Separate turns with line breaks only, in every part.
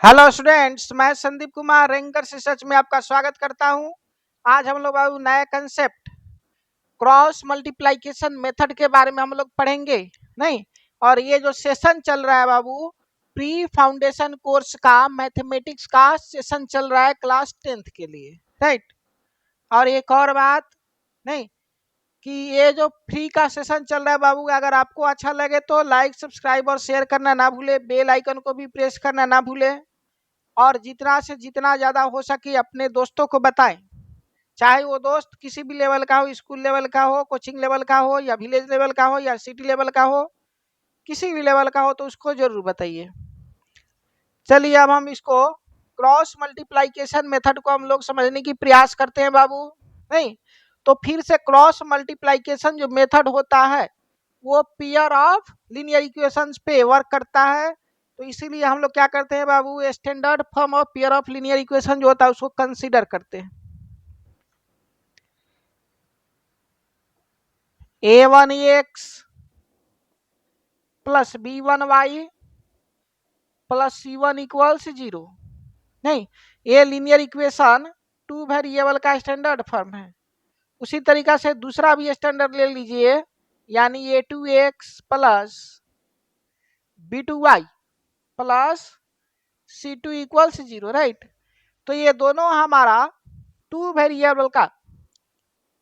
Hello students, मैं Sandeep Kumar ranker research में आपका स्वागत करता हूं। आज हम लोग बाबू नया कंसेप्ट क्रॉस मल्टीप्लिकेशन मेथड के बारे में हम लोग पढ़ेंगे। नहीं, और ये जो सेशन चल रहा है बाबू, प्री फाउंडेशन कोर्स का मैथमेटिक्स का सेशन चल रहा है क्लास 10th के लिए, राइट। और एक और बात, नहीं, कि ये जो फ्री का सेशन चल रहा है बाबू, अगर आपको अच्छा लगे तो लाइक सब्सक्राइब और शेयर करना ना भूले, बेल आइकन को भी प्रेस करना ना भूले, और जितना से जितना ज़्यादा हो सके अपने दोस्तों को बताएं। चाहे वो दोस्त किसी भी लेवल का हो, स्कूल लेवल का हो, कोचिंग लेवल का हो, या विलेज लेवल का हो, या सिटी लेवल का हो, किसी भी लेवल का हो तो उसको जरूर बताइए। चलिए अब हम इसको क्रॉस मल्टीप्लाइकेशन मेथड को हम लोग समझने की प्रयास करते हैं बाबू। नहीं, तो फिर से क्रॉस मल्टीप्लाइकेशन जो मेथड होता है वो पेयर ऑफ लीनियर इक्वेशंस पे वर्क करता है। तो इसीलिए हम लोग क्या करते हैं बाबू, standard form of pair of linear equation जो होता है उसको कंसीडर करते हैं। a1x plus b1y plus c1 equals 0। नहीं, ये लीनियर इक्वेशन टू वेरिएबल का स्टैंडर्ड फॉर्म है। उसी तरीका से दूसरा भी स्टैंडर्ड ले लीजिए, यानी a2x plus b2y plus c2 equals 0, right. तो ये दोनों हमारा टू वेरिएबल का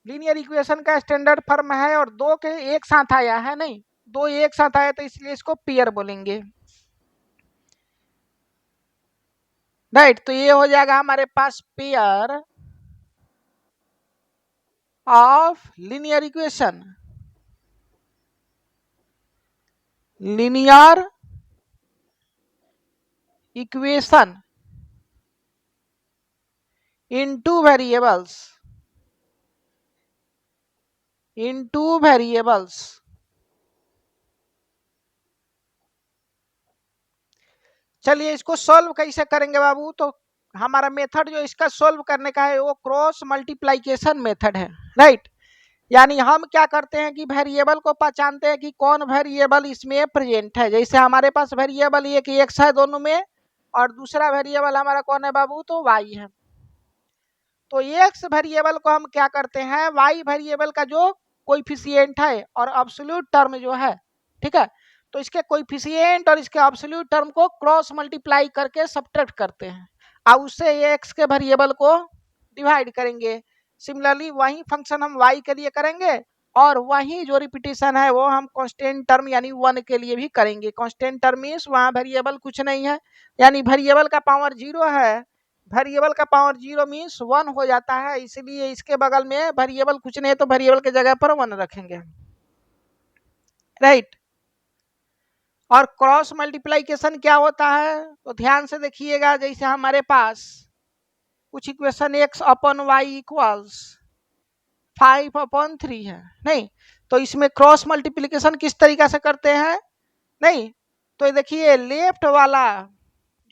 लीनियर इक्वेशन का स्टैंडर्ड फॉर्म है, और दो के एक साथ आया है। नहीं, दो एक साथ आया तो इसलिए इसको पेयर बोलेंगे, राइट। तो ये हो जाएगा हमारे पास pair of linear equation, linear equation in two variables. चलिए इसको सॉल्व कैसे करेंगे बाबू। तो हमारा मेथड जो इसका सॉल्व करने का है वो क्रॉस मल्टीप्लाइकेशन मेथड है, राइट। यानी हम क्या करते हैं कि वेरिएबल को पहचानते हैं कि कौन वेरिएबल इसमें प्रेजेंट है। जैसे हमारे पास वेरिएबल एक एक्स है दोनों में, और दूसरा वेरिएबल हमारा कौन है बाबू, तो वाई है। तो एक्स वेरिएबल को हम क्या करते हैं, वाई वेरिएबल का जो कोएफिशिएंट है और एब्सोल्यूट टर्म जो है, ठीक है, तो इसके कोएफिशिएंट और इसके एब्सोल्यूट टर्म को क्रॉस मल्टीप्लाई करके सब्ट्रैक्ट करते हैं, और उससे एक्स के वेरिएबल को डिवाइड करेंगे। सिमिलरली वही फंक्शन हम वाई के लिए करेंगे, और वही जो रिपीटेशन है वो हम कांस्टेंट टर्म यानी 1 के लिए भी करेंगे। कांस्टेंट टर्म मींस वहाँ वेरिएबल कुछ नहीं है, यानी वेरिएबल का पावर 0 है। वेरिएबल का पावर 0 मीन्स 1 हो जाता है, इसलिए इसके बगल में वेरिएबल कुछ नहीं है तो वेरिएबल के जगह पर 1 रखेंगे, राइट। और क्रॉस मल्टीप्लाइकेशन क्या होता है, तो ध्यान से देखिएगा। जैसे हमारे पास कुछ equation x upon y equals 5/3 है, नहीं, तो इसमें क्रॉस मल्टीप्लिकेशन किस तरीका से करते हैं। नहीं, तो देखिए लेफ्ट वाला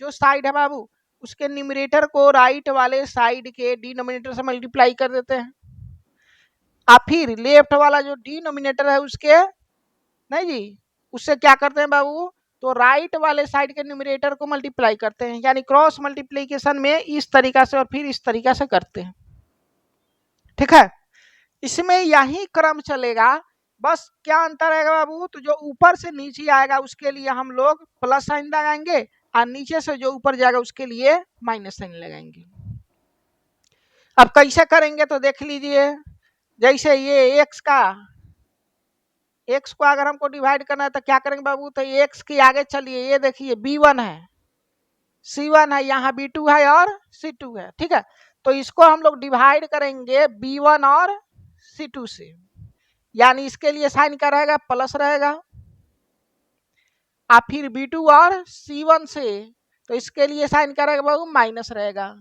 जो साइड है बाबू, उसके न्यूमरेटर को राइट वाले साइड के डिनोमिनेटर से मल्टीप्लाई कर देते हैं। अब फिर लेफ्ट वाला जो डिनोमिनेटर है उसके, नहीं जी, उससे क्या करते हैं बाबू, तो राइट वाले साइड के न्यूमरेटर को मल्टीप्लाई करते हैं। यानी क्रॉस मल्टीप्लिकेशन में इस तरीका से और फिर इस तरीका से करते हैं, ठीक है। इसमें यही क्रम चलेगा, बस क्या अंतर आएगा बाबू, तो जो ऊपर से नीचे आएगा उसके लिए हम लोग प्लस साइन लगाएंगे, और नीचे से जो ऊपर जाएगा उसके लिए माइनस साइन लगाएंगे। अब कैसे करेंगे तो देख लीजिए। जैसे ये एक्स को अगर हमको डिवाइड करना है तो क्या करेंगे बाबू, तो एक्स के आगे चलिए, ये देखिए b1 है, c1 है, यहाँ b2 है और c2 है, ठीक है। तो इसको हम लोग डिवाइड करेंगे b1 और c2 से, यानी इसके लिए साइन क्या रहेगा, प्लस रहेगा। और फिर b2 और c1 से, तो इसके लिए साइन क्या रहेगा बाबू, माइनस रहेगा,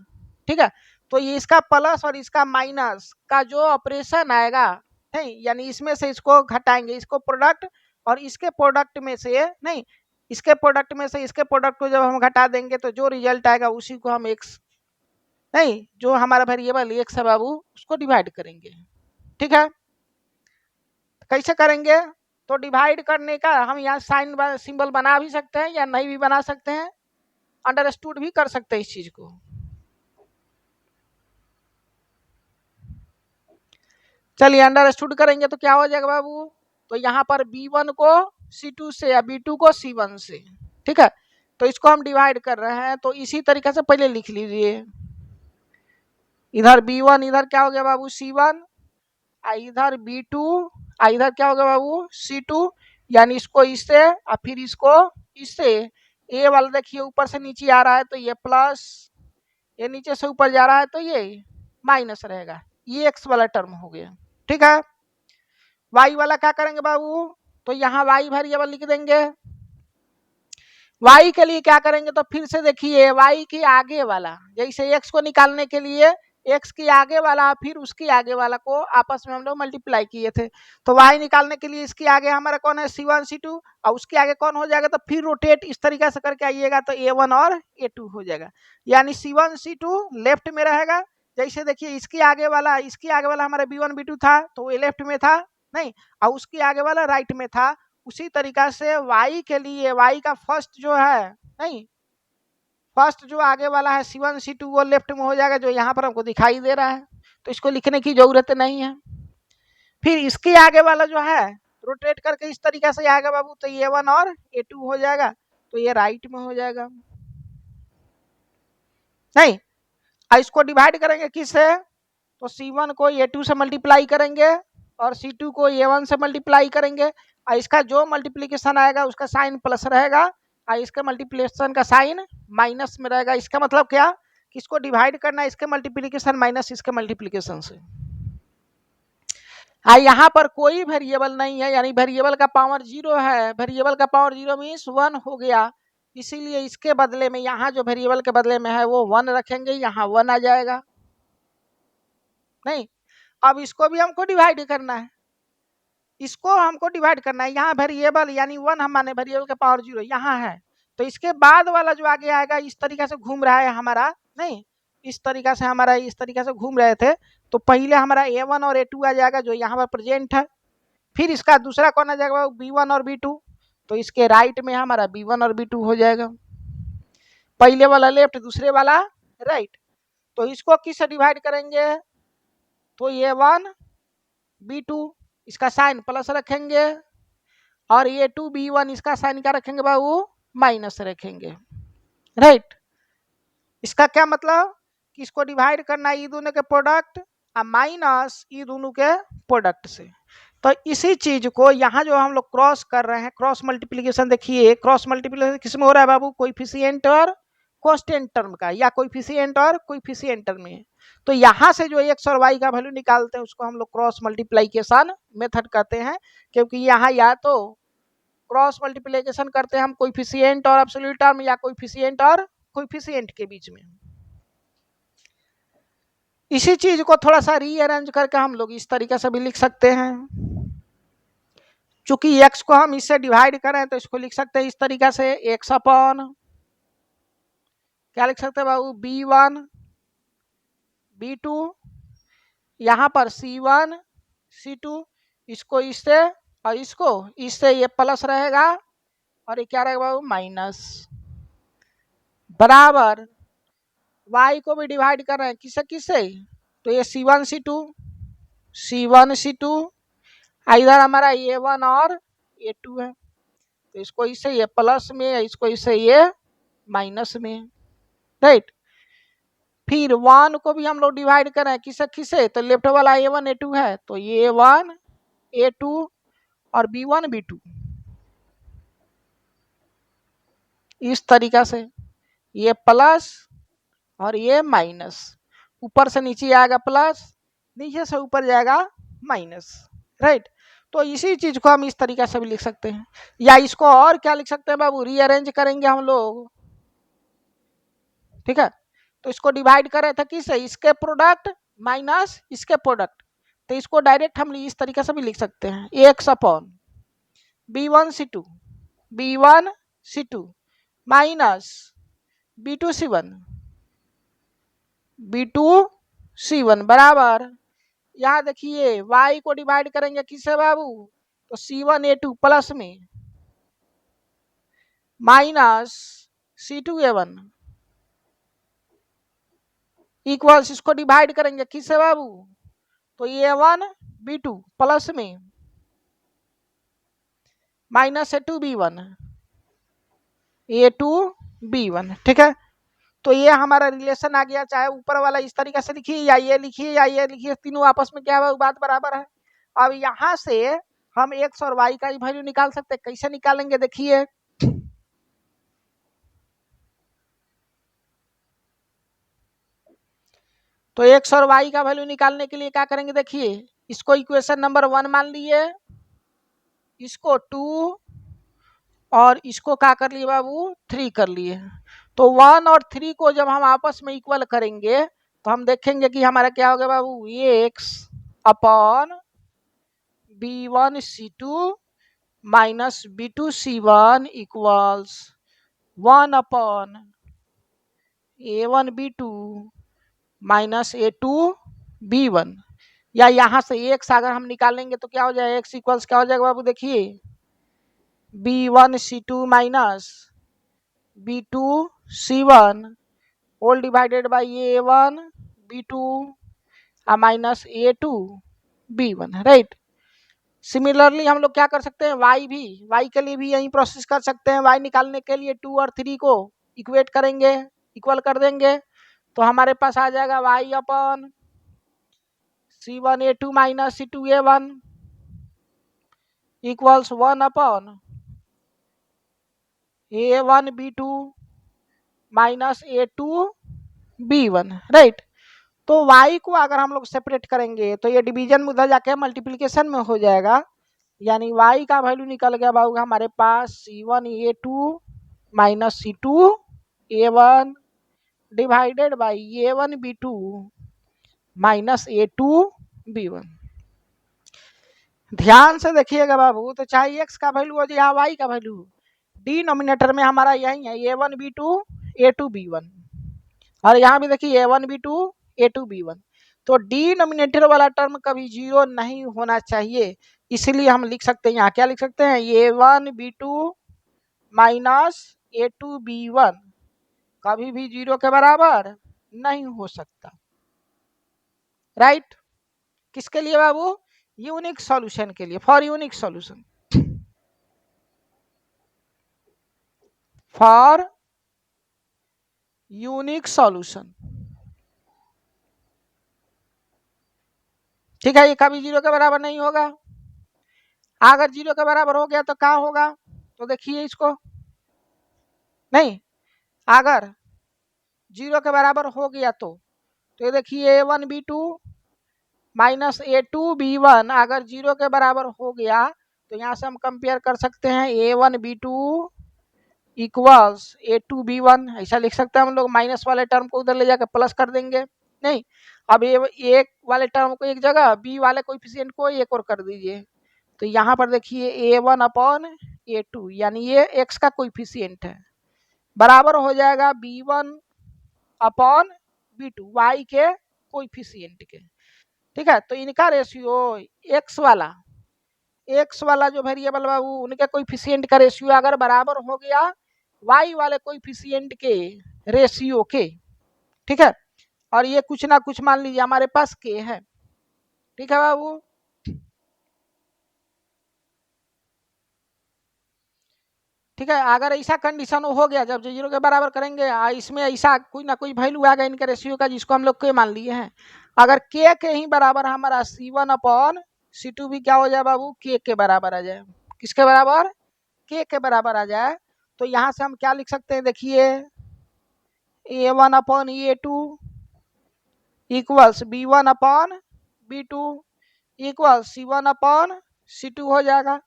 ठीक है। तो ये इसका प्लस और इसका माइनस का जो ऑपरेशन आएगा, नहीं, यानी इसमें से इसको घटाएंगे, इसको प्रोडक्ट और इसके प्रोडक्ट में से, नहीं, इसके प्रोडक्ट में से इसके प्रोडक्ट को जब हम घटा देंगे तो जो रिजल्ट आएगा उसी को हम एक्स, नहीं, जो हमारा वेरिएबल एक्स है बाबू उसको डिवाइड करेंगे, ठीक है। कैसे करेंगे, तो डिवाइड करने का हम यहाँ साइन सिंबल बना भी सकते हैं या नहीं भी बना सकते हैं। अंडरस्टूड भी कर सकते हैं इस चीज को। चलिए अंडरस्टूड करेंगे तो क्या हो जाएगा बाबू, तो यहाँ पर B1 को C2 से या B2 को C1 से, ठीक है, तो इसको हम डिवाइड कर रहे हैं, तो इसी तरीके से पहले लिख लीजिए, इधर B1 इधर क्या हो गया बाबू C1, इधर B2 इधर क्या हो गया बाबू C2, यानी इसको इससे और फिर इसको इससे, ए वाला देखिए ऊपर से नीचे आ रहा है तो ये प्लस, ये नीचे से ऊपर जा रहा है तो ये माइनस रहेगा, ये एक्स वाला टर्म हो गया, ठीक है। वाई वाला क्या करेंगे बाबू, तो यहाँ वाई वेरिएबल लिख देंगे, वाई के लिए क्या करेंगे, तो फिर से देखिए वाई के आगे वाला, जैसे एक्स को निकालने के लिए एक्स के आगे वाला फिर उसके आगे वाला को आपस में हम लोग मल्टीप्लाई किए थे, तो वाई निकालने के लिए इसके आगे हमारा कौन है C1 C2 और उसके आगे कौन हो जाएगा, तो फिर रोटेट इस तरीके से करके आइएगा तो A1 और A2 हो जाएगा, यानी C1 C2 लेफ्ट में रहेगा, जैसे देखिए इसके आगे वाला हमारा B1 B2 था तो वो लेफ्ट में था नहीं, और उसके आगे वाला राइट में था, उसी तरीका से y के लिए y का फर्स्ट जो है नहीं, फर्स्ट जो आगे वाला है C1 C2 वो लेफ्ट में हो जाएगा, जो यहाँ पर हमको दिखाई दे रहा है, तो इसको लिखने की जरूरत नहीं है। फिर इसके आगे वाला जो है रोटेट करके इस तरीके से आएगा बाबू, तो A1 और A2 हो जाएगा, तो ये राइट में हो जाएगा नहीं, इसको डिवाइड करेंगे किससे, तो C1 को A2 से मल्टीप्लाई करेंगे और C2 को A1 से मल्टीप्लाई करेंगे, और इसका जो मल्टीप्लीकेशन आएगा उसका साइन प्लस रहेगा और इसके मल्टीप्लिकेशन का साइन माइनस में रहेगा। इसका मतलब क्या कि इसको डिवाइड करना है इसके मल्टीप्लीकेशन माइनस इसके मल्टीप्लीकेशन से। यहाँ पर कोई वेरिएबल नहीं है, यानी वेरिएबल का पावर 0 है, वेरिएबल का पावर 0 मीन्स 1 हो गया, इसीलिए इसके बदले में यहाँ जो वेरिएबल के बदले में है वो 1 रखेंगे, यहाँ 1 आ जाएगा नहीं। अब इसको भी हमको डिवाइड करना है, इसको हमको डिवाइड करना है, यहाँ वेरिएबल यानी 1 हम माने वेरिएबल का पावर 0 यहाँ है, तो इसके बाद वाला जो आगे आएगा इस तरीके से घूम रहा है हमारा नहीं, इस तरीके से हमारा इस तरीके से घूम रहे थे, तो पहले हमारा A1 और A2 आ जाएगा जो यहाँ पर प्रेजेंट है, फिर इसका दूसरा कौन आ जाएगा B1 और B2, तो इसके राइट में हमारा B1 और B2 हो जाएगा, पहले वाला लेफ्ट दूसरे वाला राइट, तो इसको किससे डिवाइड करेंगे, तो A1 B2 इसका साइन प्लस रखेंगे और A2 B1 इसका साइन क्या रखेंगे बाबू माइनस रखेंगे राइट। इसका क्या मतलब कि इसको डिवाइड करना है ये दोनों के प्रोडक्ट और माइनस ये दोनों के प्रोडक्ट से, तो इसी चीज को यहाँ जो हम लोग क्रॉस कर रहे हैं, क्रॉस मल्टीप्लिकेशन, देखिए क्रॉस मल्टीप्लिकेशन किसमें हो रहा है बाबू, कोएफिशिएंट और कांस्टेंट टर्म का, या कोएफिशिएंट और कोएफिशिएंट टर्म में, तो यहाँ से जो एक्स और वाई का वैल्यू निकालते हैं उसको हम लोग क्रॉस मल्टीप्लिकेशन मेथड कहते हैं, क्योंकि यहाँ या तो क्रॉस मल्टीप्लिकेशन करते हैं हम कोएफिशिएंट और एब्सोल्यूट टर्म या कोएफिशिएंट और कोएफिशिएंट के बीच में, इसी चीज को थोड़ा सा रीअरेंज करके हम लोग इस तरीके से भी लिख सकते हैं, चूंकि x को हम इससे डिवाइड करें तो इसको लिख सकते हैं इस तरीके से x अपॉन क्या लिख सकते हैं बाबू B1 B2, यहाँ पर C1 C2, इसको इससे और इसको इससे ये प्लस रहेगा और ये क्या रहेगा बाबू माइनस, बराबर y को भी डिवाइड कर रहे हैं किससे किससे, तो ये C1 C2 इधर हमारा A1 और A2 है, तो इसको इससे ये प्लस में, इसको इससे ये माइनस में राइट। फिर 1 को भी हम लोग डिवाइड कर रहे हैं किससे किससे, तो लेफ्ट वाला A1 A2 है, तो ये A1 A2 और B1 B2 इस तरीका से, ये प्लस और ये माइनस, ऊपर से नीचे आएगा प्लस, नीचे से ऊपर जाएगा माइनस राइट। तो इसी चीज को हम इस तरीके से भी लिख सकते हैं, या इसको और क्या लिख सकते हैं बाबू, रीअरेंज करेंगे हम लोग, ठीक है, तो इसको डिवाइड कर रहे थे किससे, इसके प्रोडक्ट माइनस इसके प्रोडक्ट, तो इसको डायरेक्ट हम इस तरीके से भी लिख सकते हैं x upon B1 C2 minus B2 C1 बराबर, यहाँ देखिए y को डिवाइड करेंगे किससे बाबू, तो C1 A2 प्लस में माइनस C2 A1 इक्वल्स इसको डिवाइड करेंगे किससे बाबू, तो A1 B2 प्लस में minus A2 B1 A2 B1, ठीक है। तो ये हमारा रिलेशन आ गया, चाहे ऊपर वाला इस तरीके से लिखिए या ये लिखिए या ये लिखिए, तीनों आपस में क्या है, बात बराबर है। अब यहाँ से हम एक्स और वाई का वैल्यू निकाल सकते हैं, कैसे निकालेंगे देखिए। तो एक्स और वाई का वैल्यू निकालने के लिए क्या करेंगे देखिए, इसको इक्वेशन नंबर 1 मान लिए, इसको 2 और इसको क्या कर लिए बाबू 3 कर लिए। तो 1 और 3 को जब हम आपस में इक्वल करेंगे तो हम देखेंगे कि हमारा क्या होगा बाबू, x upon B1 C2 minus B2 C1 equals 1 upon A1 B2 minus A2 B1। या यहां से एक्स अगर हम निकालेंगे तो क्या हो जाएगा, एक्स इक्वल्स क्या हो जाएगा बाबू देखिए, B1 C2 minus B2 C1 whole divided by A1 B2 minus A2 B1, right. Similarly हम लोग क्या कर सकते हैं, वाई के लिए भी यही प्रोसेस कर सकते हैं। वाई निकालने के लिए 2 और 3 को इक्वेट करेंगे, इक्वल कर देंगे, तो हमारे पास आ जाएगा y upon C1 A2 minus C2 A1 equals 1 upon A1 B2 minus A2 B1, right. तो y को अगर हम लोग सेपरेट करेंगे तो ये डिवीजन में उधर जाके मल्टीप्लिकेशन में हो जाएगा, यानी y का वैल्यू निकल गया बाबू हमारे पास C1 A2 minus C2 A1 divided by A1 B2 minus A2 B1। ध्यान से देखिएगा बाबू, तो चाहे x का वैल्यू हो या y का वैल्यू, डिनोमिनेटर में हमारा यही है A1 B2 A2 B1, और यहाँ भी देखिए A1 B2 A2 B1। तो डिनोमिनेटर वाला टर्म कभी जीरो नहीं होना चाहिए, इसलिए हम लिख सकते हैं, यहाँ क्या लिख सकते हैं, A1 B2 minus A2 B1 कभी भी जीरो के बराबर नहीं हो सकता, राइट। किसके लिए बाबू, यूनिक सॉल्यूशन के लिए, for unique solution, for unique solution, ठीक है। ये कभी जीरो के बराबर नहीं होगा, अगर जीरो के बराबर हो गया तो क्या होगा, तो देखिए इसको, नहीं अगर जीरो के बराबर हो गया तो ये देखिए A1 B2 minus A2 B1 अगर जीरो के बराबर हो गया तो यहाँ से हम कंपेयर कर सकते हैं A1 B2 equals A2 B1, ऐसा लिख सकते हैं हम लोग। माइनस वाले टर्म को उधर ले जाकर प्लस कर देंगे, नहीं अब एक वाले टर्म को एक जगह, बी वाले कोएफिशिएंट को एक और कर दीजिए, तो यहाँ पर देखिए A1 अपॉन A2 यानी ये x का कोएफिशिएंट है, बराबर हो जाएगा B1 अपॉन B2 y के कोएफिशिएंट के, ठीक है। तो इनका रेशियो x वाला जो वेरिएबल बाबू उनके कोएफिशिएंट का रेशियो अगर बराबर हो गया y वाले कोएफिशिएंट के रेशियो के, ठीक है। और ये कुछ ना कुछ मान लीजिए हमारे पास k है, ठीक है बाबू। ठीक है, अगर ऐसा कंडीशन हो गया जब जीरो के बराबर करेंगे, इसमें ऐसा कोई ना कोई वैल्यू आ गया इनके रेशियो का जिसको हम लोग के मान लिए हैं, अगर के ही बराबर हमारा C1 अपॉन C2 भी क्या हो जाए बाबू, के बराबर आ जाए, किसके बराबर, के बराबर आ जाए, तो यहाँ से हम क्या लिख सकते हैं देखिए, A1 upon A2 equals B1 upon B2 equals C1 upon C2 हो जाएगा।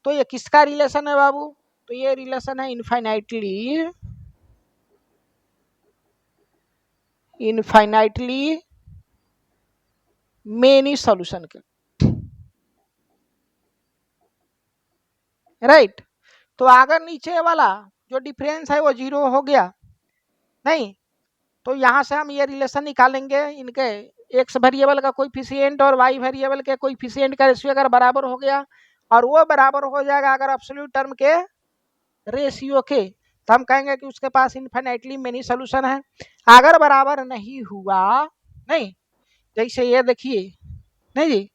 तो ये किसका रिलेशन है बाबू, तो ये रिलेशन है इनफाइनाइटली मेनी सॉल्यूशन के, राइट। तो अगर नीचे वाला जो डिफरेंस है वो जीरो हो गया, नहीं तो यहाँ से हम ये रिलेशन निकालेंगे, इनके एक्स वेरिएबल का कोएफिशिएंट और वाई वेरिएबल के कोएफिशिएंट का रेशियो अगर बराबर हो गया, और वो बराबर हो जाएगा अगर एब्सोल्यूट टर्म के रेशियो के, तो हम कहेंगे कि उसके पास इन्फिनिटली मेनी सोल्यूशन है। अगर बराबर नहीं हुआ, नहीं, जैसे ये देखिए, नहीं जी,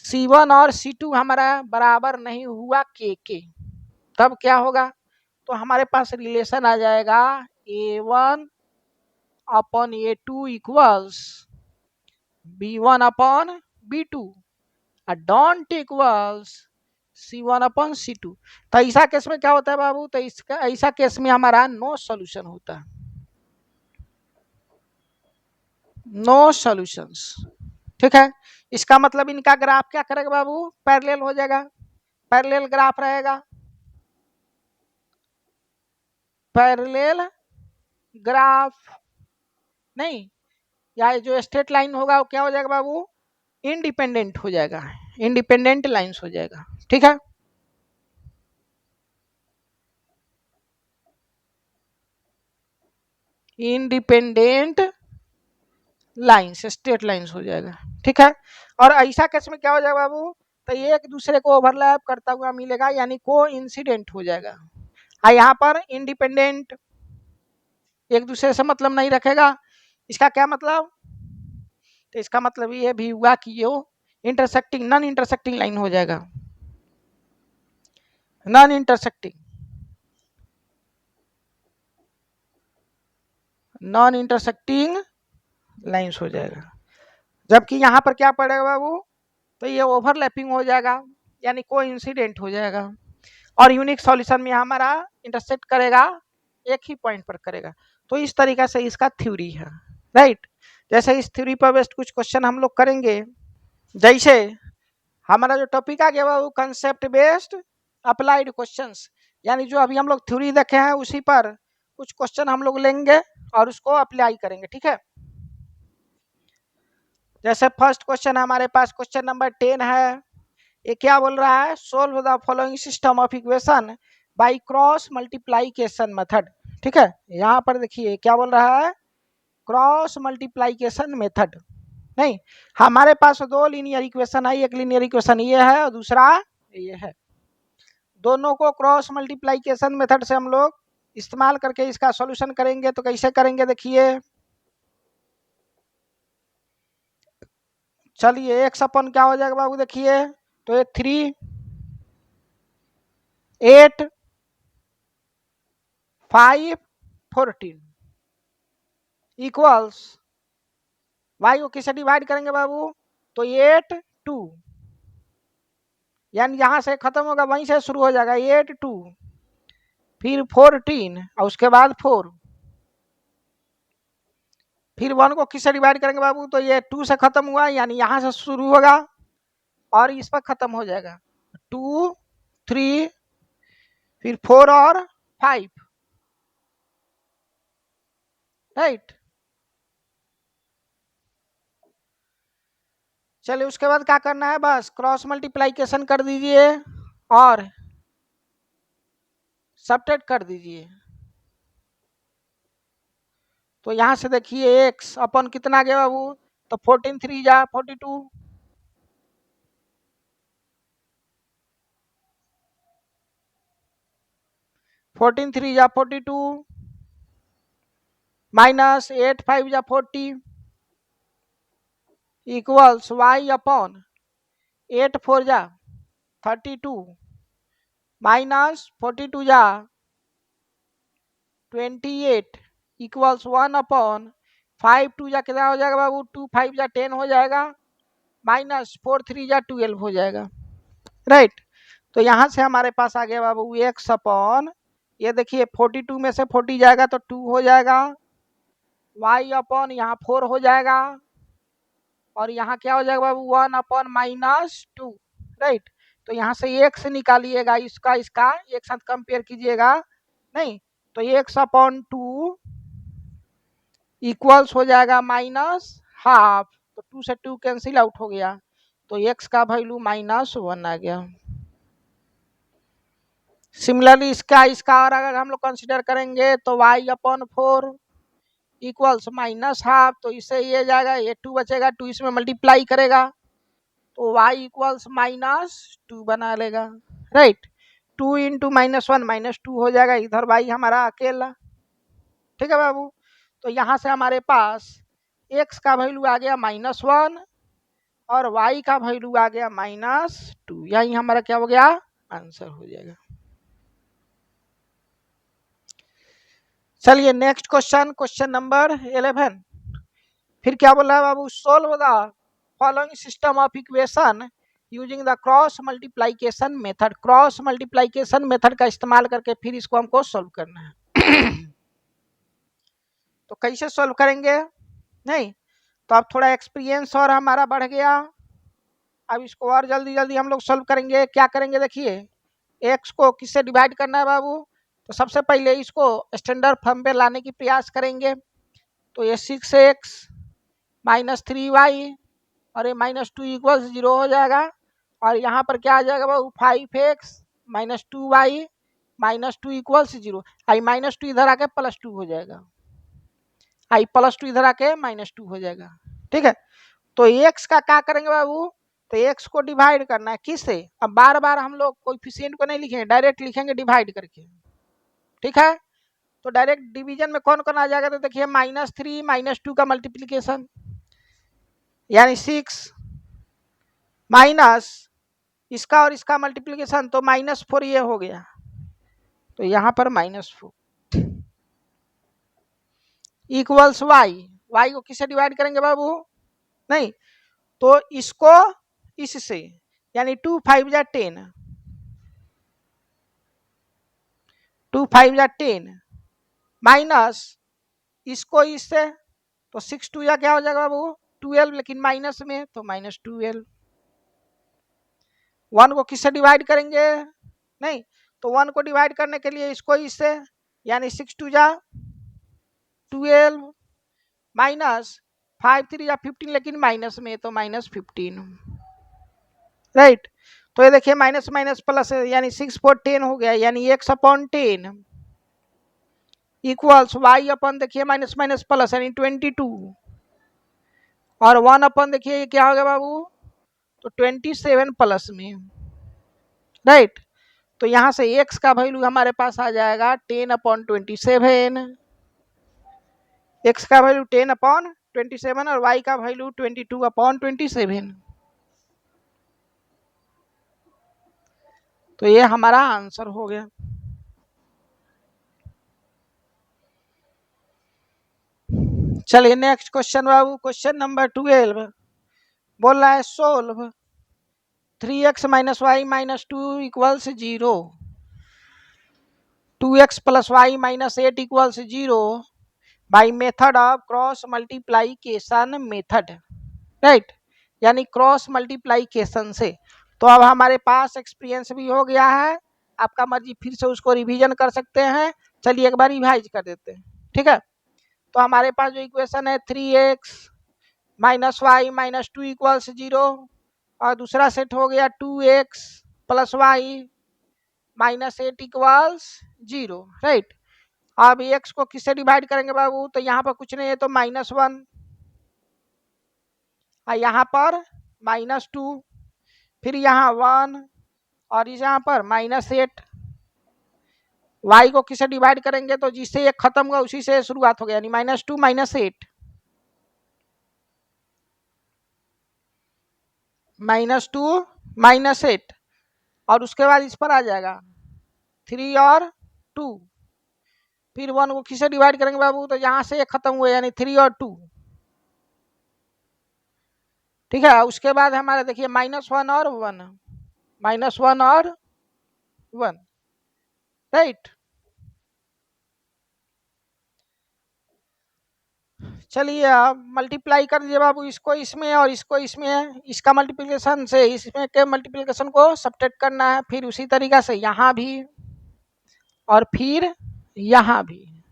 C1 और C2 हमारा बराबर नहीं हुआ के, तब क्या होगा, तो हमारे पास रिलेशन आ जाएगा A1 upon A2 equals B1 upon B2 और don't equals C1 upon C2। तो ऐसा केस में क्या होता है बाबू, तो इसका ऐसा केस में हमारा नो सॉल्यूशन होता है, नो सॉल्यूशंस। ठीक है, इसका मतलब इनका ग्राफ क्या करेगा बाबू, पैरेलल हो जाएगा, पैरेलल ग्राफ रहेगा, पैरेलल ग्राफ, नहीं, या जो स्ट्रेट लाइन होगा वो क्या हो जाएगा बाबू, इंडिपेंडेंट हो जाएगा, इंडिपेंडेंट लाइंस हो जाएगा। ठीक है, इंडिपेंडेंट लाइंस, स्ट्रेट लाइंस हो जाएगा। ठीक है, और ऐसा केस में क्या हो जाएगा बाबू, तो ये एक दूसरे को ओवरलैप करता हुआ मिलेगा, यानी को इंसिडेंट हो जाएगा। यहाँ पर इंडिपेंडेंट एक दूसरे से मतलब नहीं रखेगा, इसका क्या मतलब, तो इसका मतलब ये भी हुआ कि ये इंटरसेक्टिंग, नॉन इंटरसेक्टिंग लाइन हो जाएगा, non intersecting, non intersecting lines हो जाएगा। जबकि यहाँ पर क्या पड़ेगा बाबू, तो ये ओवरलैपिंग हो जाएगा, यानी को इंसिडेंट हो जाएगा, और यूनिक सॉल्यूशन में हमारा इंटरसेक्ट करेगा, एक ही पॉइंट पर करेगा। तो इस तरीके से इसका थ्योरी है, राइट। जैसे इस थ्योरी पर बेस्ड कुछ क्वेश्चन हम लोग करेंगे, जैसे हमारा जो टॉपिक आ गया वो कंसेप्ट बेस्ड अप्लाइड क्वेश्चंस, यानी जो अभी हम लोग थ्योरी देखे हैं उसी पर कुछ क्वेश्चन हम लोग लेंगे और उसको अप्लाई करेंगे। ठीक है, जैसे फर्स्ट क्वेश्चन हमारे पास क्वेश्चन नंबर 10 है, ये क्या बोल रहा है, solve the following system of equation by cross multiplication method. ठीक है, यहाँ पर देखिए क्या बोल रहा है, क्रॉस मल्टीप्लाइकेशन मेथड, नहीं, हमारे पास दो लीनियर इक्वेशन है, एक लीनियर इक्वेशन ये है और दूसरा ये है, दोनों को क्रॉस मल्टीप्लाइकेशन मेथड से हम लोग इस्तेमाल करके इसका सॉल्यूशन करेंगे। तो कैसे करेंगे देखिए, चलिए एक्स अपन क्या हो जाएगा बाबू, देखिए, तो ये 3 8 5 14 इक्वल्स वाई को किससे डिवाइड करेंगे बाबू, तो 8 2, यानी यहां से खत्म होगा वहीं से शुरू हो जाएगा 8 2, फिर 14 और उसके बाद 4, फिर 1 को किससे डिवाइड करेंगे बाबू, तो ये 2 से खत्म हुआ, यानी यहां से शुरू होगा और इस पर खत्म हो जाएगा 2 3, फिर 4 और 5, राइट। चलिए उसके बाद क्या करना है, बस क्रॉस मल्टीप्लाइकेशन कर दीजिए और सबट्रैक्ट कर दीजिए। तो यहां से देखिए एक्स अपन कितना गया बाबू, तो 14 3 जा 42, 14 3 जा 42 माइनस 8 5 जा 40 इक्वल्स वाई अपॉन 8 4 जा 32 माइनस 42 जा 28 इक्वल्स 1 अपॉन 5 2 जा कितना हो जाएगा बाबू, 2 5 जा 10 हो जाएगा, माइनस 4 3 जा 12 हो जाएगा, राइट। तो यहां से हमारे पास आ गया बाबू एक्स अपॉन, ये देखिए 42 में से 40 जाएगा तो 2 हो जाएगा, y अपॉन यहाँ 4 हो जाएगा, और यहाँ क्या हो जाएगा बाबू 1 अपॉन माइनस 2, राइट। तो यहाँ से x निकालिएगा, इसका इसका एक साथ कंपेयर कीजिएगा, नहीं, तो x अपॉन 2 इक्वल्स हो जाएगा माइनस हाफ, तो 2 से 2 कैंसिल आउट हो गया, तो x का वैल्यू -1 आ गया। सिमिलरली इसका इसका और अगर हम लोग कंसिडर करेंगे तो y upon 4 equals minus half, तो इससे ये जाएगा, ये 2 बचेगा, 2 इसमें मल्टीप्लाई करेगा तो y इक्वल्स -2 बना लेगा, राइट। -2 इंटू -1 -2 हो जाएगा, इधर y हमारा अकेला। ठीक है बाबू, तो यहाँ से हमारे पास x का वैल्यू आ गया -1 और y का वैल्यू आ गया -2। यही हमारा क्या हो गया, आंसर हो जाएगा। चलिए नेक्स्ट क्वेश्चन, क्वेश्चन नंबर 11। फिर क्या बोल रहा है बाबू, solve the following system of equation using the cross multiplication method. Cross multiplication method का इस्तेमाल करके फिर इसको हमको सोल्व करना है। तो कैसे सोल्व करेंगे, नहीं तो अब थोड़ा एक्सपीरियंस और हमारा बढ़ गया, अब इसको और जल्दी जल्दी हम लोग सोल्व करेंगे। क्या करेंगे, देखिए एक्स को किससे डिवाइड करना है बाबू, तो सबसे पहले इसको स्टैंडर्ड फॉर्म पे लाने की प्रयास करेंगे। तो ये 6x - 3y और ये -2 = 0 हो जाएगा, और यहाँ पर क्या आ जाएगा बाबू, 5x - 2y -2 = 0। आई -2 इधर आके +2 हो जाएगा, आई +2 इधर आके -2 हो जाएगा। ठीक है, तो x का क्या करेंगे बाबू, तो x को डिवाइड करना है किससे, अब बार बार हम लोग कोएफिशिएंट को नहीं लिखेंगे, डायरेक्ट लिखेंगे डिवाइड करके। ठीक है, तो डायरेक्ट डिवीजन में कौन कौन आ जाएगा, तो देखिए -3 - 2 का मल्टीप्लीकेशन यानी 6 माइनस इसका और इसका मल्टीप्लीकेशन तो -4 ये हो गया, तो यहाँ पर -4 इक्वल्स y को किससे डिवाइड करेंगे बाबू, नहीं तो इसको इससे, यानी 2 5 जा 10, 2 5 जा 10 माइनस इसको इससे, तो 6 2 या क्या हो जाएगा बाबू 12, लेकिन माइनस में तो -12। 1 को किससे डिवाइड करेंगे, नहीं तो 1 को डिवाइड करने के लिए इसको इससे, यानी 6 2 जा 12 माइनस 5 3 या 15, लेकिन माइनस में तो -15। राइट, तो ये देखिए माइनस माइनस प्लस है, यानी 6 4 10 हो गया, यानी x/10 इक्वल्स y अपन देखिए माइनस माइनस प्लस यानी 22, और 1 अपन देखिए ये क्या हो गया बाबू, तो 27 प्लस में। राइट, तो यहाँ से x का वैल्यू हमारे पास आ जाएगा 10/27, x का वैल्यू 10/27 और y का वैल्यू 22/27। तो ये हमारा आंसर हो गया। चलिए नेक्स्ट क्वेश्चन बाबू, क्वेश्चन नंबर 12 बोल रहा है solve 3x - y - 2 = 0, 2x + y - 8 = 0 by method of cross multiplication method. Right, यानी क्रॉस मल्टीप्लाइकेशन से। तो अब हमारे पास एक्सपीरियंस भी हो गया है, आपका मर्जी फिर से उसको रिवीजन कर सकते हैं। चलिए एक बार रिवाइज कर देते हैं। ठीक है, तो हमारे पास जो इक्वेशन है 3x - y - 2 = 0, और दूसरा सेट हो गया 2x + y - 8 = 0। राइट, अब x को किससे डिवाइड करेंगे बाबू, तो यहाँ पर कुछ नहीं है तो -1, और यहाँ पर -2, फिर यहाँ 1 और यहाँ पर -8। y को किससे डिवाइड करेंगे, तो जिससे ये खत्म हुआ उसी से शुरुआत हो गया, यानी -2 -8, -2 -8, और उसके बाद इस पर आ जाएगा 3 और 2, फिर 1 को किससे डिवाइड करेंगे बाबू, तो यहाँ से ये खत्म हुआ यानी 3 और 2। ठीक है, उसके बाद हमारा देखिए -1 और 1, -1 और 1। राइट, चलिए अब मल्टीप्लाई कर दीजिए बाबू, इसको इसमें और इसको इसमें, इसका मल्टीप्लिकेशन से इसमें के मल्टीप्लिकेशन को सब्ट्रैक्ट करना है, फिर उसी तरीका से यहाँ भी और फिर यहाँ भी।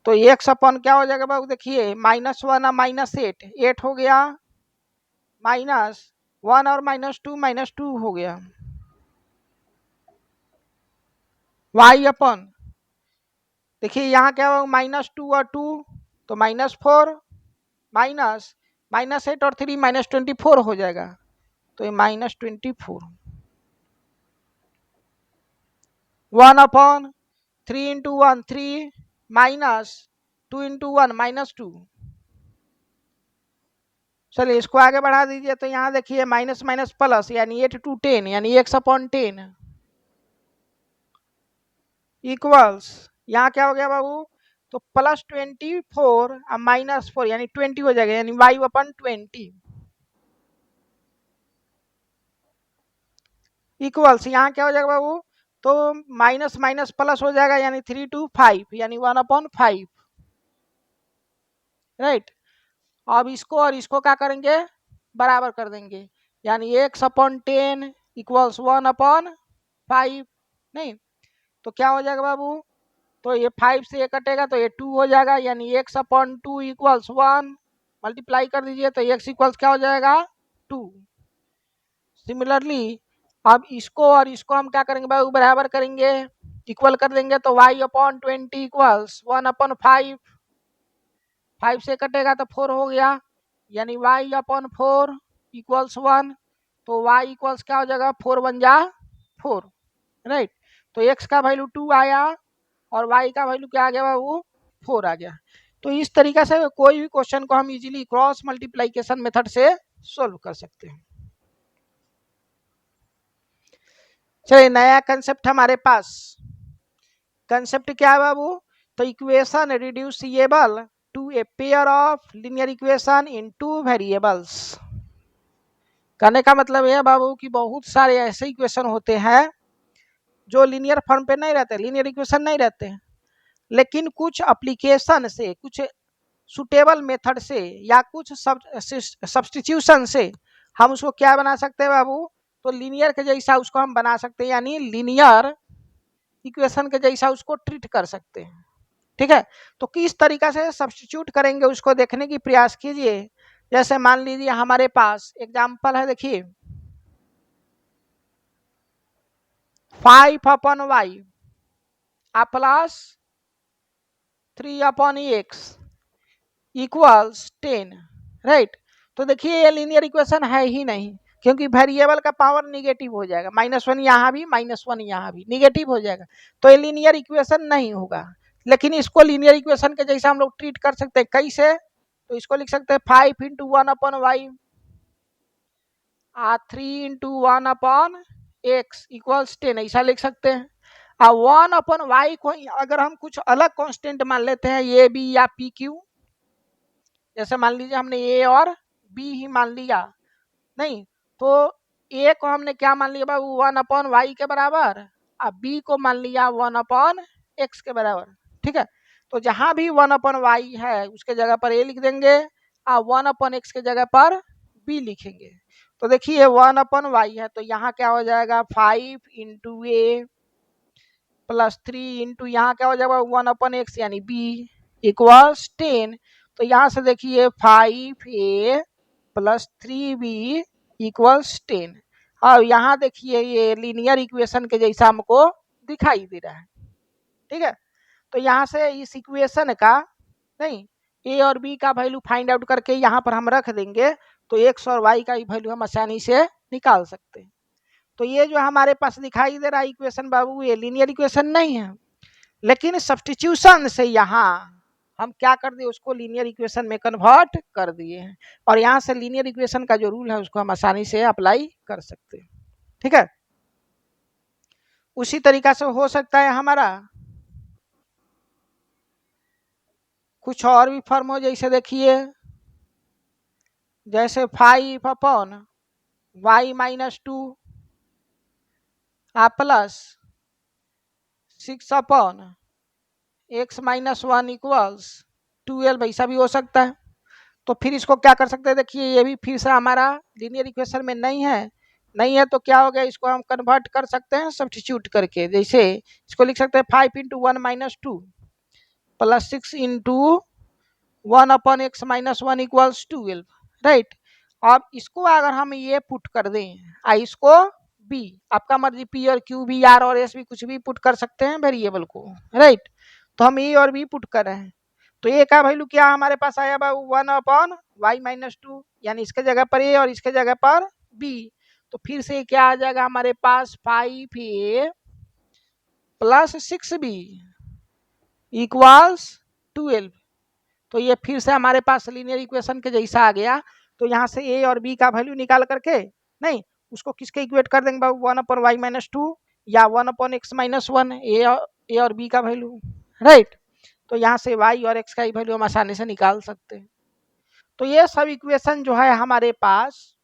तो x अपन क्या हो जाएगा बाबू, देखिए -1 और -8, 8 हो गया, -1 और -2 हो गया, y अपन देखिए यहाँ क्या होगा -2 और 2 तो -4, -8 और 3 -24 हो जाएगा, तो ये -24। 1/3 इंटू 1 3 माइनस 2 इंटू 1 -2। चलिए इसको आगे बढ़ा दीजिए तो यहाँ देखिए माइनस माइनस प्लस यानी 8 to 10 यानी x/10 इक्वल्स यहाँ क्या हो गया बाबू, तो +24 और -4 यानी 20 हो जाएगा यानी y/20 इक्वल्स यहाँ क्या हो जाएगा बाबू, तो माइनस माइनस प्लस हो जाएगा यानी 3 to 5 यानी 1/5 राइट। अब इसको और इसको क्या करेंगे, बराबर कर देंगे यानी x/10 इक्वल्स 1/5 नहीं, तो क्या हो जाएगा बाबू, तो ये 5 से ये कटेगा तो ये 2 हो जाएगा यानी x/2 इक्वल्स 1 मल्टीप्लाई कर दीजिए तो x इक्वल्स क्या हो जाएगा 2। सिमिलरली अब इसको और इसको हम क्या करेंगे बाबू, बराबर करेंगे इक्वल कर देंगे तो y/20 इक्वल्स 1/5 5 से कटेगा तो 4 हो गया यानी y/4 इक्वल्स 1, तो y इक्वल्स क्या हो जाएगा 4 बन जा 4 राइट। तो x का वैल्यू 2 आया और y का वैल्यू क्या आ गया बाबू 4 आ गया। तो इस तरीका से कोई भी क्वेश्चन को हम इजीली क्रॉस मल्टीप्लिकेशन मेथड से सोल्व कर सकते हैं। चलिए नया कंसेप्ट हमारे पास, कंसेप्ट क्या है बाबू, तो equation reducible to a pair of linear equation in 2 variables. कहने का मतलब यह बाबू कि बहुत सारे ऐसे इक्वेशन होते हैं जो लीनियर फॉर्म पे नहीं रहते, लीनियर इक्वेशन नहीं रहते हैं, लेकिन कुछ एप्लीकेशन से, कुछ सुटेबल मेथड से या कुछ सब्स्टिट्यूशन से हम उसको क्या बना सकते हैं बाबू, तो लीनियर के जैसा उसको हम बना सकते हैं यानी लीनियर इक्वेशन के जैसा उसको ट्रीट कर सकते हैं। ठीक है, तो किस तरीका से सब्स्टिट्यूट करेंगे उसको देखने की प्रयास कीजिए। जैसे मान लीजिए हमारे पास एग्जाम्पल है, देखिए 5/y plus 3/x equals 10 right. तो देखिए ये लीनियर इक्वेशन है ही नहीं क्योंकि वेरिएबल का पावर निगेटिव हो जाएगा, -1 यहाँ भी -1 यहाँ भी निगेटिव हो जाएगा, तो ये लीनियर इक्वेशन नहीं होगा। लेकिन इसको लीनियर इक्वेशन के जैसा हम लोग ट्रीट कर सकते हैं, कैसे, तो इसको लिख सकते हैं 5 into 1/y 3 into 1/x equals 10 ऐसा लिख सकते हैं। 1/y को अगर हम कुछ अलग कांस्टेंट मान लेते हैं ए बी या पी क्यू, जैसे मान लीजिए हमने ए और बी ही मान लिया नहीं, तो ए को हमने क्या मान लिया बाबू 1/y के बराबर, अब बी को मान लिया 1/x के बराबर। ठीक है, तो जहां भी 1/y है उसके जगह पर ए लिख देंगे और 1/x के जगह पर बी लिखेंगे। तो देखिए 1/y है तो यहाँ क्या हो जाएगा 5 इंटू ए प्लस 3 इंटू यहाँ क्या हो जाएगा 1/x यानी बी इक्वल्स 10। तो यहाँ से देखिए 5a प्लस 3b इक्वल्स 10। और यहाँ देखिए ये लीनियर इक्वेशन के जैसा हमको दिखाई दे रहा है। ठीक है, तो यहाँ से इस इक्वेशन का नहीं ए और बी का वैल्यू फाइंड आउट करके यहाँ पर हम रख देंगे तो एक्स और वाई का वैल्यू हम आसानी से निकाल सकते हैं। तो ये जो हमारे पास दिखाई दे रहा है इक्वेशन बाबू ये लीनियर इक्वेशन नहीं है, लेकिन सब्स्टिट्यूशन से यहाँ हम क्या कर दिए उसको लीनियर इक्वेशन में कन्वर्ट कर दिए हैं और यहाँ से लीनियर इक्वेशन का जो रूल है उसको हम आसानी से अप्लाई कर सकते हैं। ठीक है, उसी तरीका से हो सकता है हमारा कुछ और भी फॉर्म हो, जैसे देखिए जैसे 5/y -2 प्लस 6/x -1 इक्वल्स 12 ऐसा भी हो सकता है। तो फिर इसको क्या कर सकते हैं, देखिए ये भी फिर से हमारा लीनियर इक्वेशन में नहीं है तो क्या हो गया इसको हम कन्वर्ट कर सकते हैं सब्स्टिट्यूट करके। जैसे इसको लिख सकते हैं 5 into 1 -2 plus 6 into 1/x -1 equals 12 right. अब इसको अगर हम ये पुट कर दें इसको बी, आपका मर्जी पी और क्यू भी आर और एस भी कुछ भी पुट कर सकते हैं वेरिएबल को राइट। तो हम ए और बी पुट कर रहे हैं तो ए का वैल्यू क्या हमारे पास आया बाबू 1/y -2 यानी इसके जगह पर ए और इसके जगह पर बी। तो फिर से क्या आ जाएगा हमारे पास 5a प्लस 6b इक्वल्स 12। तो ये फिर से हमारे पास लीनियर इक्वेशन के जैसा आ गया। तो यहाँ से a और b का वैल्यू निकाल करके नहीं उसको किसके इक्वेट कर देंगे बाबू, 1/y-2 या 1/x-1 a और b का वैल्यू, राइट। तो यहाँ से y और x का वैल्यू हम आसानी से निकाल सकते हैं। तो ये सब इक्वेशन जो है हमारे पास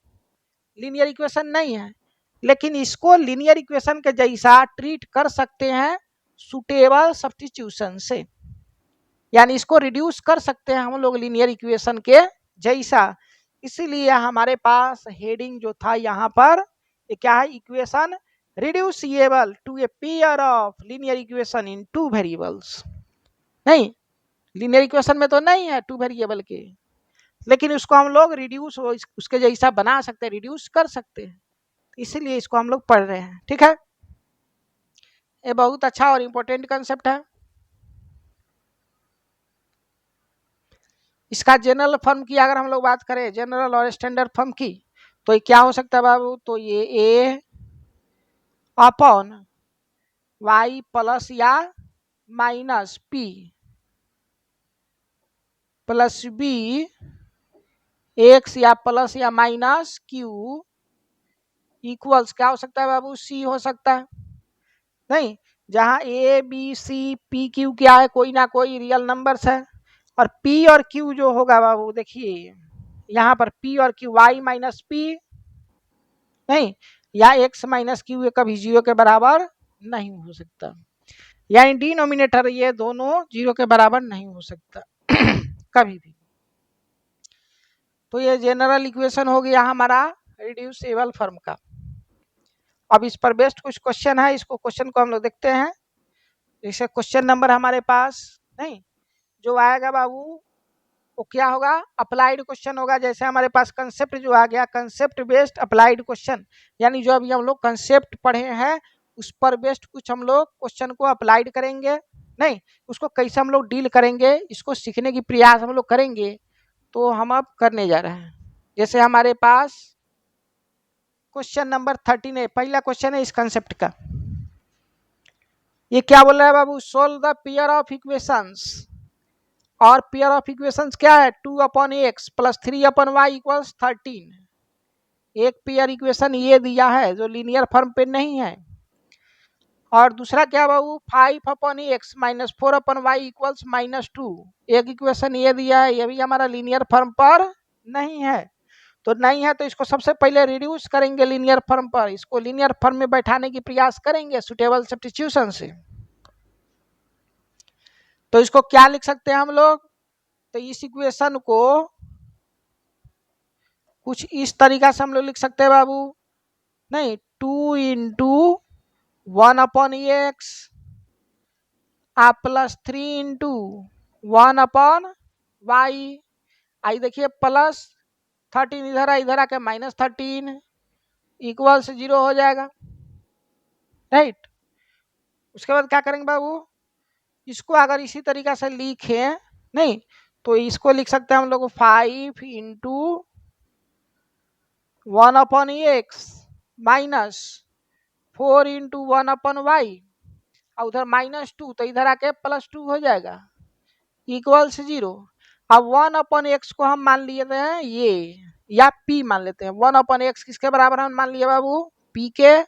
लीनियर इक्वेशन नहीं है, लेकिन इसको लीनियर इक्वेशन के जैसा ट्रीट कर सकते हैं सुटेबल सब्स्टिट्यूशन से, यानी इसको रिड्यूस कर सकते हैं हम लोग लीनियर इक्वेशन के जैसा। इसीलिए हमारे पास हेडिंग जो था यहाँ पर ये क्या है, equation reducible to a pair of linear equation in two variables. नहीं, लीनियर इक्वेशन में तो नहीं है टू वेरिएबल के, लेकिन उसको हम लोग रिड्यूस उसके जैसा बना सकते हैं, रिड्यूस कर सकते हैं। इसीलिए इसको हम लोग पढ़ रहे हैं, ठीक है। ये बहुत अच्छा और इम्पोर्टेंट कंसेप्ट है। इसका जनरल फॉर्म की अगर हम लोग बात करें, जनरल और स्टैंडर्ड फॉर्म की, तो ये क्या हो सकता है बाबू, तो ये a अपॉन y प्लस या minus p plus b x या प्लस या माइनस q इक्वल्स क्या हो सकता है बाबू, c हो सकता है। नहीं, जहां a b c p q क्या है, कोई ना कोई रियल नंबर्स है। और p और q जो होगा बाबू, देखिए यहाँ पर p और q y माइनस p नहीं, या x माइनस क्यू कभी 0 के बराबर नहीं हो सकता, यानी डिनोमिनेटर ये दोनों 0 के बराबर नहीं हो सकता कभी भी। तो ये जनरल इक्वेशन हो गया हमारा रिड्यूसिबल फॉर्म का। अब इस पर बेस्ड कुछ क्वेश्चन है, इसको क्वेश्चन को हम लोग देखते हैं। जैसे क्वेश्चन नंबर हमारे पास नहीं जो आएगा बाबू वो क्या होगा, अप्लाइड क्वेश्चन होगा। जैसे हमारे पास कंसेप्ट जो आ गया, कंसेप्ट बेस्ड अप्लाइड क्वेश्चन, यानी जो अभी हम लोग कंसेप्ट पढ़े हैं उस पर बेस्ड कुछ हम लोग क्वेश्चन को अप्लाइड करेंगे। नहीं, उसको कैसे हम लोग डील करेंगे, इसको सीखने की प्रयास हम लोग करेंगे। तो हम अब करने जा रहे हैं। जैसे हमारे पास क्वेश्चन नंबर 13 है, पहला क्वेश्चन है इस कंसेप्ट का। ये क्या बोल रहा है बाबू, solve the pair of equations. और पेयर ऑफ इक्वेशंस क्या है, 2/x प्लस 3/y इक्वल्स 13। एक पेयर इक्वेशन ये दिया है जो लीनियर फॉर्म पे नहीं है। और दूसरा क्या बाबू, 5/x माइनस 4/y इक्वल्स -2। एक इक्वेशन ये दिया है, ये भी हमारा लीनियर फॉर्म पर नहीं है। तो नहीं है तो इसको सबसे पहले रिड्यूस करेंगे लीनियर फॉर्म पर, इसको लीनियर फॉर्म में बैठाने की प्रयास करेंगे सुटेबल सब्स्टिट्यूशन से। तो इसको क्या लिख सकते हैं हम लोग, तो इस इक्वेशन को कुछ इस तरीका से हम लोग लिख सकते हैं बाबू। नहीं, 2 × 1/x प्लस 3 × 1/y। आई देखिए प्लस 13 इधर आके -13 इक्वल्स 0 हो जाएगा, राइट। उसके बाद क्या करेंगे बाबू, इसको अगर इसी तरीका से लिखे नहीं तो इसको लिख सकते हैं हम लोग 5 × 1/x माइनस 4 × 1/y और उधर -2 तो इधर आके +2 हो जाएगा इक्वल्स 0। अब 1/x को हम मान लिए हैं ये, या p मान लेते हैं। 1/x किसके बराबर हम मान लिए बाबू, p के।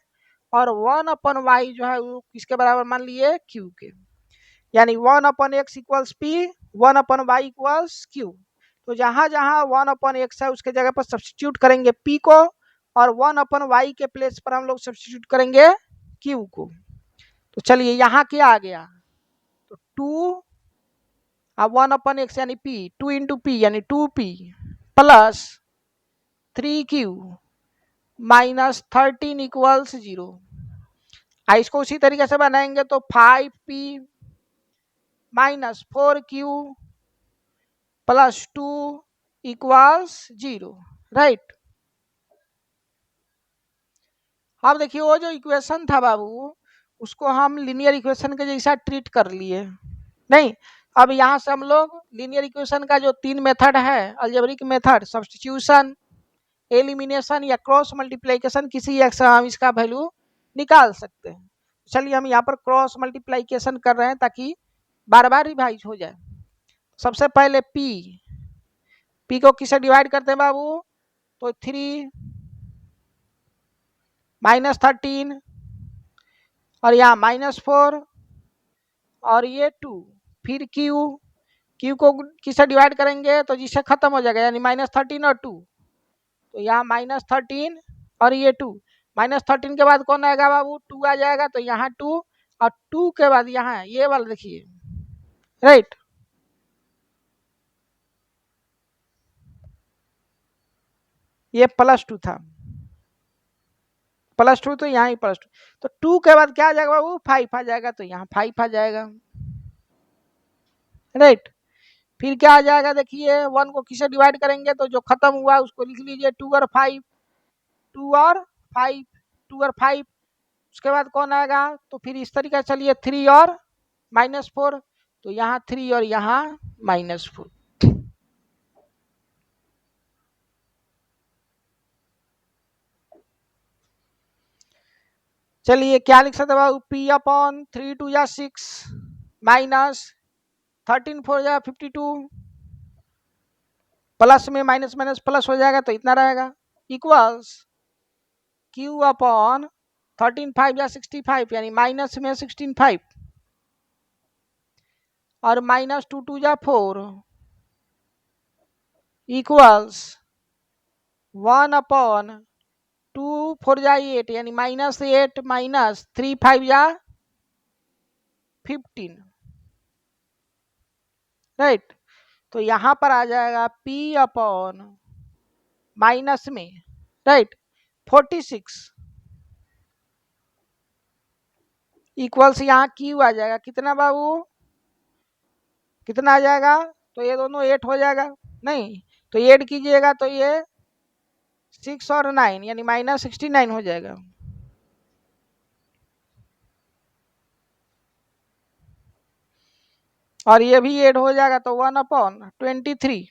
और 1/y जो है वो किसके बराबर मान लिए, q के। यानी 1/x equals p, 1/y equals q। तो जहां जहां 1/x है उसके जगह पर सब्स्टिट्यूट करेंगे p को, और 1/y के प्लेस पर हम लोग सब्स्टिट्यूट करेंगे q को। तो चलिए यहाँ क्या आ गया, तो 2 अब 1/x यानी p, 2 × p यानी 2p plus 3q minus 13 equals 0। इसको उसी तरीके से बनाएंगे तो 5p minus 4q plus 2 equals 0, right. अब देखिए वो जो इक्वेशन था बाबू उसको हम लीनियर इक्वेशन के जैसा ट्रीट कर लिए। नहीं, अब यहाँ से हम लोग लीनियर इक्वेशन का जो 3 मेथड है, अलजेब्रिक मेथड, सब्स्टिट्यूशन, एलिमिनेशन या क्रॉस मल्टीप्लिकेशन, किसी एक से हम इसका वैल्यू निकाल सकते हैं। चलिए हम यहाँ पर क्रॉस मल्टीप्लाइकेशन कर रहे हैं ताकि बार बार रिवाइज हो जाए। सबसे पहले पी को किससे डिवाइड करते हैं बाबू, तो 3 -13 और यहाँ -4 और ये 2, फिर क्यू को किससे डिवाइड करेंगे, तो जिससे खत्म हो जाएगा, यानी -13 और 2, तो यहाँ -13 और ये 2, -13 के बाद कौन आएगा बाबू, 2 आ जाएगा, तो यहाँ 2 और 2 के बाद यहाँ ये वाला देखिए, राइट, ये +2 था, +2, तो यहाँ ही +2, तो 2 के बाद क्या आ जाएगा बाबू, 5 आ जाएगा, तो यहाँ 5 आ जाएगा, राइट। फिर क्या आ जाएगा, देखिए 1 को किससे डिवाइड करेंगे, तो जो खत्म हुआ उसको लिख लीजिए, 2 और 5, 2 और 5, 2 और 5, उसके बाद कौन आएगा, तो फिर इस तरीके से चलिए 3 और -4, तो यहाँ 3 और यहाँ -4। चलिए क्या लिख सकते हैं, P/3 2 या 6 -13 4 या 52, प्लस में माइनस माइनस प्लस हो जाएगा, तो इतना रहेगा, इक्वल्स Q/13 5 या 65, यानी माइनस में 16 5 और -2 2 या 4 इक्वल्स 1/2 4 या 8, यानी -8 -3 5 या 15, राइट। तो यहाँ पर आ जाएगा P/ माइनस में, राइट, 46 इक्वल्स यहाँ Q आ जाएगा, कितना बाबू, कितना आ जाएगा, तो ये दोनों 8 हो जाएगा, नहीं तो 8 कीजिएगा तो ये 6 और 9, यानी -69 हो जाएगा, और ये भी 8 हो जाएगा, तो 1/23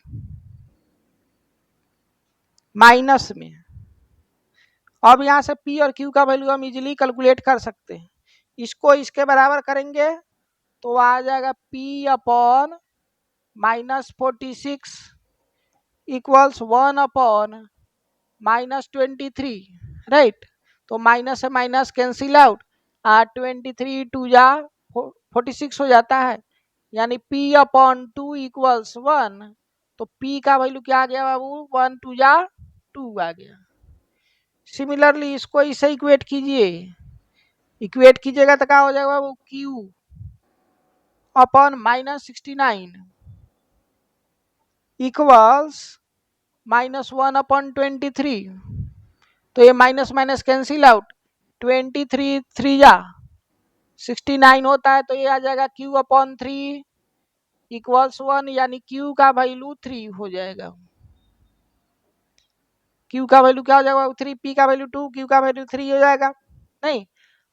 माइनस में। अब यहाँ से P और Q का वैल्यू हम इजीली कैलकुलेट कर सकते हैं, इसको इसके बराबर करेंगे तो आ जाएगा P/-46 इक्वल्स 1/-23, राइट। तो माइनस से माइनस कैंसिल आउट, 23 2 जा 46 हो जाता है, यानी P/2 इक्वल्स 1, तो P का वैल्यू क्या आ गया बाबू, 1 2 जा 2 आ गया। सिमिलरली इसको इसे इक्वेट कीजिए, इक्वेट कीजिएगा तो क्या हो जाएगा बाबू, Q/-69 इक्वल्स -1/23, तो ये माइनस माइनस कैंसिल आउट, 23 3 जा 69 होता है, तो ये आ जाएगा Q/3 इक्वल्स 1, यानी Q का वैल्यू 3 हो जाएगा। Q का वैल्यू क्या हो जाएगा 3, P का वैल्यू 2, Q का वैल्यू 3 हो जाएगा, नहीं।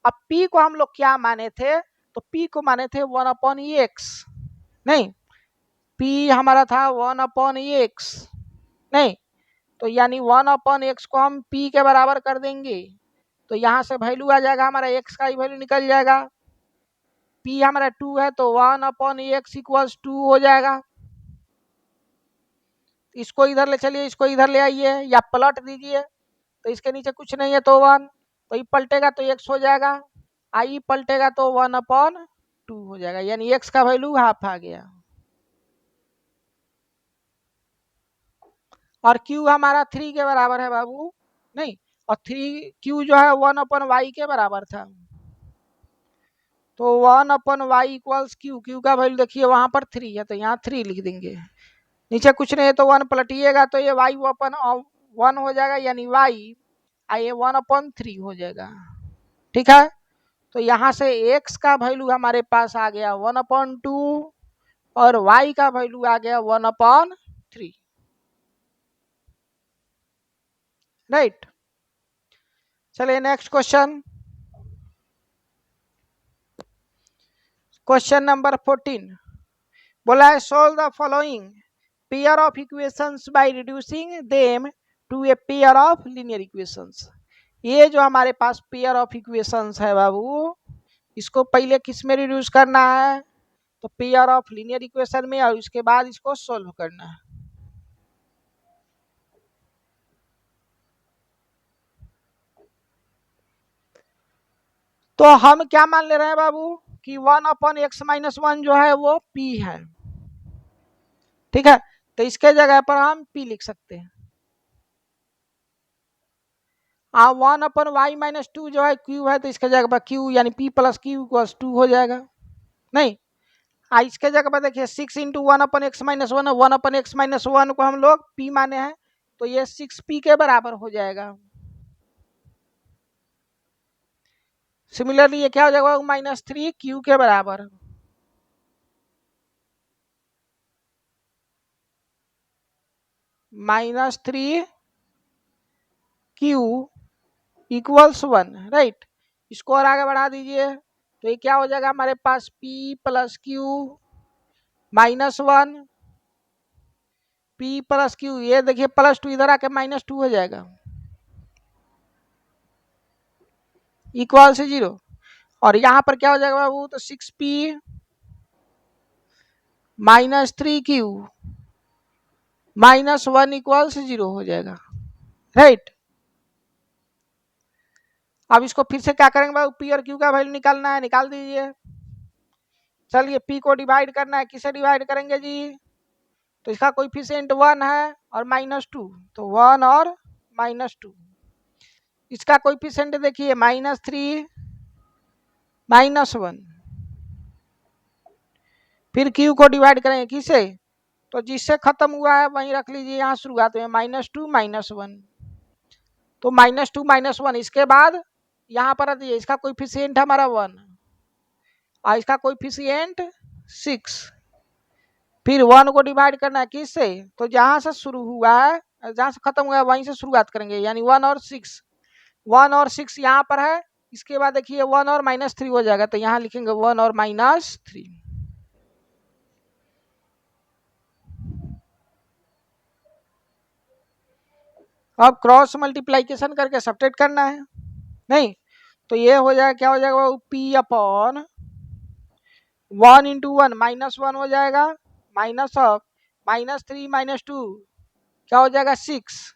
अब P को हम लोग क्या माने थे, तो P को माने थे 1/x, नहीं, P हमारा था 1/x, नहीं, तो यानी 1/x को हम P के बराबर कर देंगे, तो यहाँ से वैल्यू आ जाएगा हमारा x का ही वैल्यू निकल जाएगा, P हमारा 2 है, तो 1/x इक्वल्स 2 हो जाएगा। इसको इधर ले चलिए, इसको इधर ले आइए या पलट दीजिए, तो इसके नीचे कुछ नहीं है तो 1, तो ये पलटेगा तो x हो जाएगा, आई पलटेगा तो 1/2 हो जाएगा, यानी x का वैल्यू हाफ आ गया, और Q हमारा 3 के बराबर है बाबू, नहीं, और Q जो है 1/y के बराबर था, तो 1/y इक्वल्स Q का वैल्यू देखिए वहां पर 3 है, तो यहाँ 3 लिख देंगे, नीचे कुछ नहीं है तो 1 पलटिएगा तो ये y/1 हो जाएगा, यानी y ये 1/3 हो जाएगा, ठीक है। तो यहाँ से x का वैल्यू हमारे पास आ गया 1/2 और y का वैल्यू आ गया 1/3, राइट। चलिए नेक्स्ट क्वेश्चन, क्वेश्चन नंबर 14 बोला है, solve the following pair of equations by reducing them to a pair of linear equations. ये जो हमारे पास पेयर ऑफ इक्वेशंस है बाबू, इसको पहले किस में रिड्यूस करना है, तो पेयर ऑफ लीनियर इक्वेशन में, और उसके बाद इसको सोल्व करना है। तो हम क्या मान ले रहे हैं बाबू कि 1/(x-1) जो है वो p है, ठीक है। तो इसके जगह पर हम p लिख सकते हैं। 1/y-2 जो है q है, तो इसके जगह पर q यानी p + q = 2 हो जाएगा। नहीं, इसके जगह पर देखिए 6 × 1/(x-1) 1/(x-1) को हम लोग p माने हैं, तो ये 6p के बराबर हो जाएगा। सिमिलरली ये क्या हो जाएगा, -3q के बराबर। -3q = 1, right. इसको और आगे बढ़ा दीजिए, तो ये क्या हो जाएगा हमारे पास p + q -1 p + q, ये देखिए +2 इधर आके -2 हो जाएगा, इक्वल से 0। और यहाँ पर क्या हो जाएगा बाबू, तो 6p -3q -1 इक्वल से 0 हो जाएगा, राइट। अब इसको फिर से क्या करेंगे बाबू, p और q का वैल्यू निकालना है, निकाल दीजिए। चलिए p को डिवाइड करना है, किसे डिवाइड करेंगे जी, तो इसका कोएफिशिएंट 1 है और -2, तो 1 और -2। इसका कोएफिशिएंट देखिए -3 -1। फिर q को डिवाइड करेंगे किसे, तो जिससे खत्म हुआ है वहीं रख लीजिए, यहाँ शुरुआत में -2 -1, तो -2 -1। इसके बाद यहाँ पर दिए इसका कोएफिशिएंट हमारा 1 और इसका कोएफिशिएंट 6। फिर 1 को डिवाइड करना है किससे, तो जहां से शुरू हुआ है, जहां से खत्म हुआ है वहीं से शुरुआत करेंगे, यानी 1 और 6। 1 और 6 यहाँ पर है, इसके बाद देखिए 1 और -3 हो जाएगा, तो यहाँ लिखेंगे 1 और -3। अब क्रॉस मल्टीप्लाइकेशन करके सब्ट्रैक्ट करना है, नहीं, तो ये हो जाएगा, क्या हो जाएगा, p/1 × 1 -1 हो जाएगा, माइनस ऑफ -3 -2 क्या हो जाएगा 6,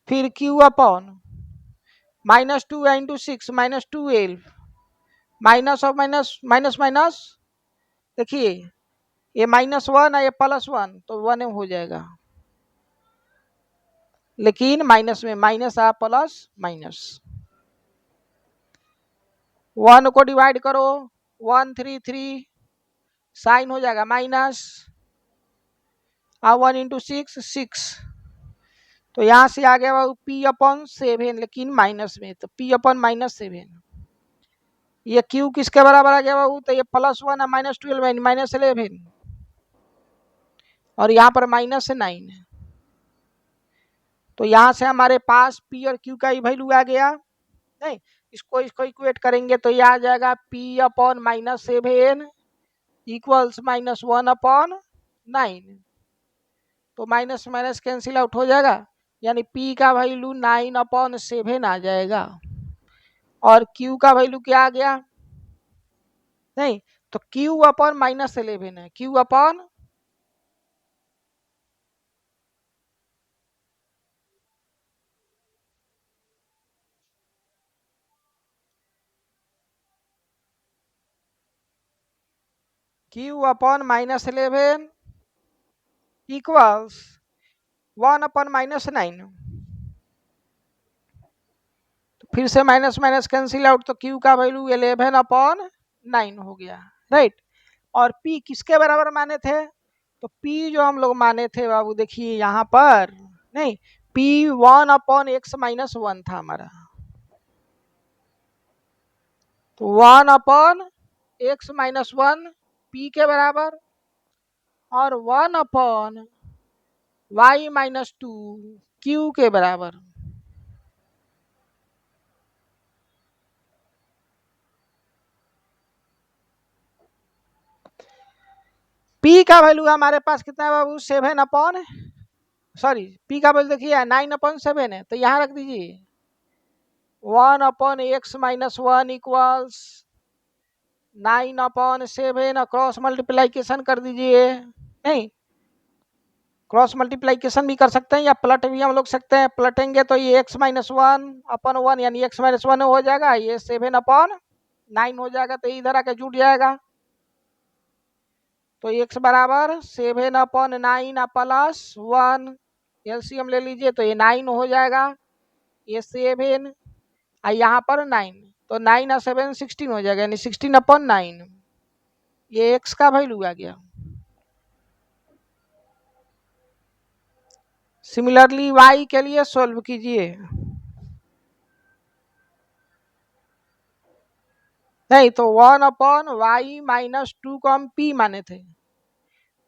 फिर q/(-2 × 6 -12 minus of minus minus, देखिए ये -1 है, ये +1, तो 1 हो जाएगा, लेकिन माइनस में माइनस आ प्लस माइनस। 1 को डिवाइड करो, 1 3 3 साइन हो जाएगा माइनस, 1 × 6 6, तो यहां से आ गया p/7, लेकिन माइनस में, तो p/-7। ये q किसके बराबर आ गया बाबू, तो ये +1 है, -12 -11, और यहाँ पर -9 है, तो यहां से हमारे पास p और q का ही वैल्यू आ गया, नहीं। इसको इक्वेट करेंगे तो ये आ जाएगा p/-7 इक्वल्स -1/9, तो माइनस माइनस कैंसिल आउट हो जाएगा, यानी p का वैल्यू 9/7 आ जाएगा, और q का वैल्यू क्या आ गया, नहीं, तो q/-11 है, q/-11 इक्वल्स 1/-9। फिर से माइनस माइनस कैंसिल आउट, तो q का वैल्यू 11/9 हो गया, राइट। और p किसके बराबर माने थे, तो p जो हम लोग माने थे बाबू, देखिए यहाँ पर, नहीं, p 1/(x-1) था हमारा, तो 1/(x-1) p के बराबर, और 1/y-2 q के बराबर। p का वैल्यू हमारे पास कितना है बाबू, 7 p का वैल्यू देखिए 9/7 है, तो यहाँ रख दीजिए 1/x-1 इक्वल्स 9/7। क्रॉस मल्टीप्लाइकेशन कर दीजिए, नहीं क्रॉस मल्टीप्लाइकेशन भी कर सकते हैं या प्लट भी हम लोग सकते हैं। प्लटेंगे तो ये x-1/1 यानी x-1 हो जाएगा, ये 7/9 हो जाएगा, तो इधर आके जुड़ जाएगा। तो x बराबर 7/9 प्लस 1, एलसीएम ले लीजिए तो ये 9 हो जाएगा, ये 7 और यहाँ पर 9, तो 9 और 7 16 हो जाएगा, यानी 16/9 ये x का वैल्यू आ गया। सिमिलरली y के लिए सोल्व कीजिए। नहीं तो 1/y-2 को हम p माने थे,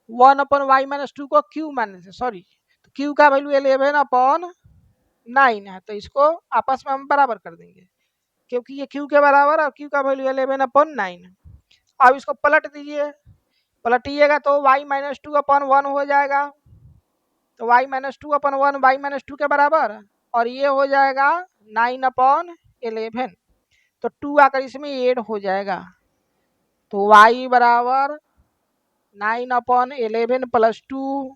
1/y-2 को q माने थे, सॉरी। तो q का वैल्यू 11/9 है, तो इसको आपस में हम बराबर कर देंगे क्योंकि ये q के बराबर और q का वैल्यू 11/9। अब इसको पलट दीजिए, पलटिएगा तो y-2/1 हो जाएगा, तो y-2/1 y-2 के बराबर, और ये हो जाएगा 9/11, तो 2 आकर इसमें ऐड हो जाएगा, तो y बराबर 9/11 प्लस 2,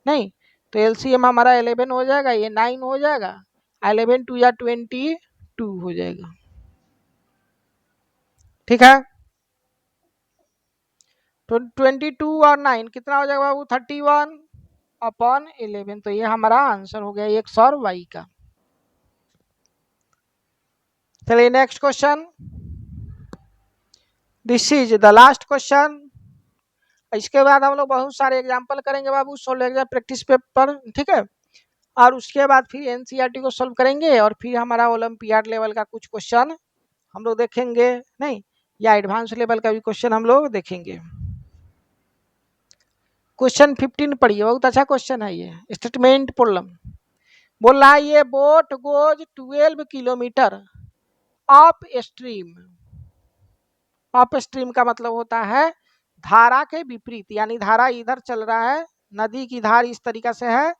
नहीं तो एलसीएम हमारा 11 हो जाएगा, ये 9 हो जाएगा, 11 2 या 22 हो जाएगा। ठीक है, तो 22 और 9 कितना हो जाएगा बाबू, 31/11। तो ये हमारा आंसर हो गया एक्स और वाई का। चलिए next question, this is the last question. इसके बाद हम लोग बहुत सारे एग्जांपल करेंगे बाबू, सोल्व एग्जाम प्रैक्टिस पेपर, ठीक है। और उसके बाद फिर एनसीईआरटी को सोल्व करेंगे और फिर हमारा ओलंपियाड लेवल का कुछ क्वेश्चन हम लोग देखेंगे, नहीं या एडवांस लेवल का भी क्वेश्चन हम लोग देखेंगे। क्वेश्चन 15 पढ़िए, बहुत अच्छा क्वेश्चन है ये, स्टेटमेंट प्रॉब्लम। बोल रहा है ये boat goes 12 kilometre up stream. Up stream का मतलब होता है धारा के विपरीत, यानी धारा इधर चल रहा है, नदी की धार इस तरीका से है,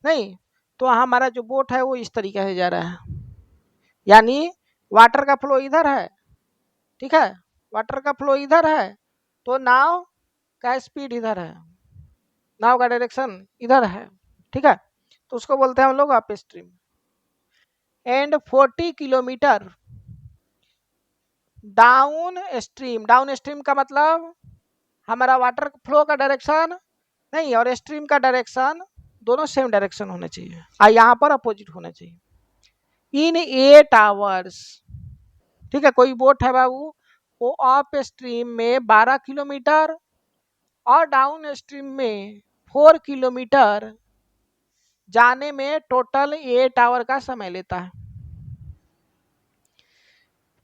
नहीं तो हमारा जो बोट है वो इस तरीके से जा रहा है, यानी वाटर का फ्लो इधर है, ठीक है, वाटर का फ्लो इधर है, तो नाव का स्पीड इधर है, नाव का डायरेक्शन इधर है, ठीक है, तो उसको बोलते हैं हम लोग up stream. And 40 kilometre down stream. Down stream का मतलब हमारा वाटर फ्लो का डायरेक्शन, नहीं और स्ट्रीम का डायरेक्शन दोनों सेम डायरेक्शन होना चाहिए, और यहाँ पर अपोजिट होना चाहिए। इन 8 आवर्स, ठीक है, कोई बोट है बाबू, वो अप स्ट्रीम में 12 किलोमीटर और डाउन स्ट्रीम में 4 किलोमीटर जाने में टोटल 8 आवर का समय लेता है।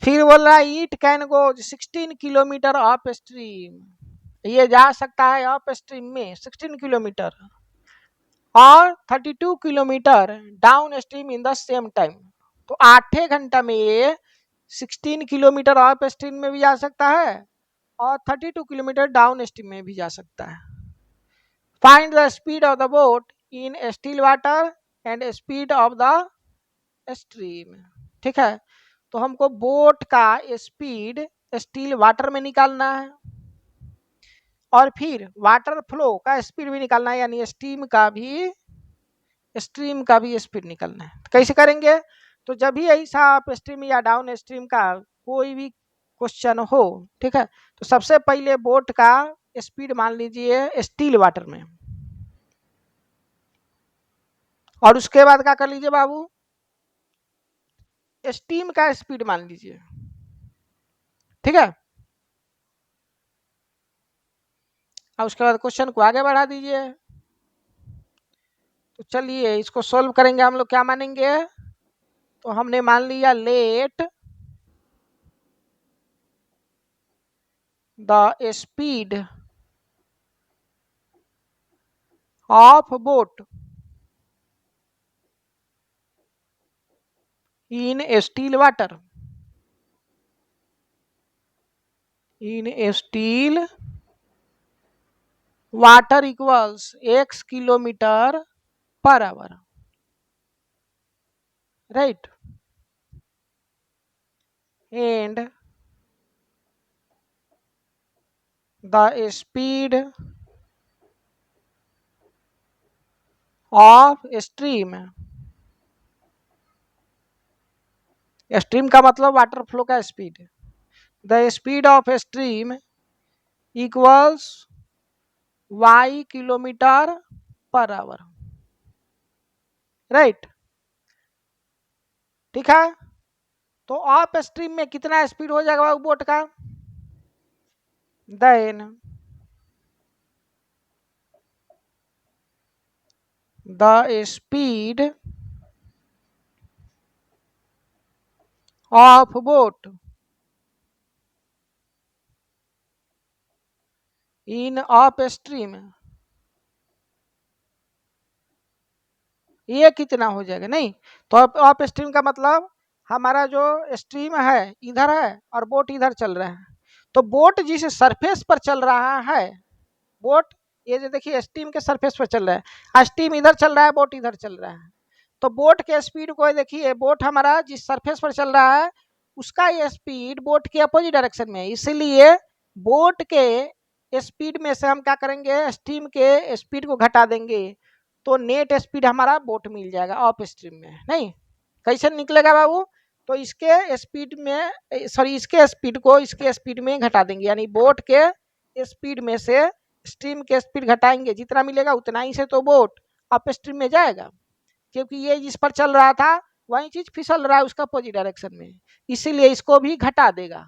फिर बोल रहा है it can go 16 kilometre up stream, ये जा सकता है अप स्ट्रीम में 16 किलोमीटर और 32 kilometre down stream in the same time. तो 8 घंटा में ये 16 किलोमीटर अप स्ट्रीम में भी जा सकता है और 32 किलोमीटर डाउन स्ट्रीम में भी जा सकता है। Find the speed of the boat in still water and speed of the stream, ठीक है, तो हमको बोट का स्पीड स्टिल वाटर में निकालना है और फिर वाटर फ्लो का स्पीड भी निकालना है, यानी स्ट्रीम का भी स्पीड निकालना है। तो कैसे करेंगे, तो जब भी ऐसा आप स्ट्रीम या डाउन स्ट्रीम का कोई भी क्वेश्चन हो, ठीक है, तो सबसे पहले बोट का स्पीड मान लीजिए स्टील वाटर में, और उसके बाद क्या कर लीजिए बाबू, स्टीम का स्पीड मान लीजिए, ठीक है, और उसके बाद क्वेश्चन को आगे बढ़ा दीजिए। तो चलिए इसको सोल्व करेंगे हम लोग, क्या मानेंगे, तो हमने मान लिया let the speed of boat in still water, in still water equals x kilometre per our, right. and the speed of stream। Stream का मतलब वाटर फ्लो का speed. The speed of stream equals y kilometre per our. Right, ठीक है। तो of stream में कितना speed हो जाएगा बोट का? Then the speed of boat in of stream, ये कितना हो जाएगा? नहीं, तो ऑफ स्ट्रीम का मतलब हमारा जो स्ट्रीम है इधर है और बोट इधर चल रहा है। तो बोट जिस सरफेस पर चल रहा है, बोट ये जो देखिए स्ट्रीम के सरफेस पर चल रहा है, स्ट्रीम इधर चल रहा है, बोट इधर चल रहा है। तो बोट के स्पीड को देखिए, बोट हमारा जिस सरफेस पर चल रहा है उसका ये स्पीड बोट के अपोजिट डायरेक्शन में है। इसीलिए बोट के स्पीड में से हम क्या करेंगे, स्ट्रीम के स्पीड को घटा देंगे, तो नेट स्पीड हमारा बोट मिल जाएगा ऑफ स्ट्रीम में। नहीं, कैसे निकलेगा बाबू? तो इसके स्पीड में, सॉरी इसके स्पीड को इसके स्पीड में घटा देंगे, यानी बोट के स्पीड में से स्ट्रीम के स्पीड घटाएंगे, जितना मिलेगा उतना ही से तो बोट अप स्ट्रीम में जाएगा, क्योंकि ये जिस पर चल रहा था वही चीज फिसल रहा है उसका अपोजिट डायरेक्शन में, इसीलिए इसको भी घटा देगा।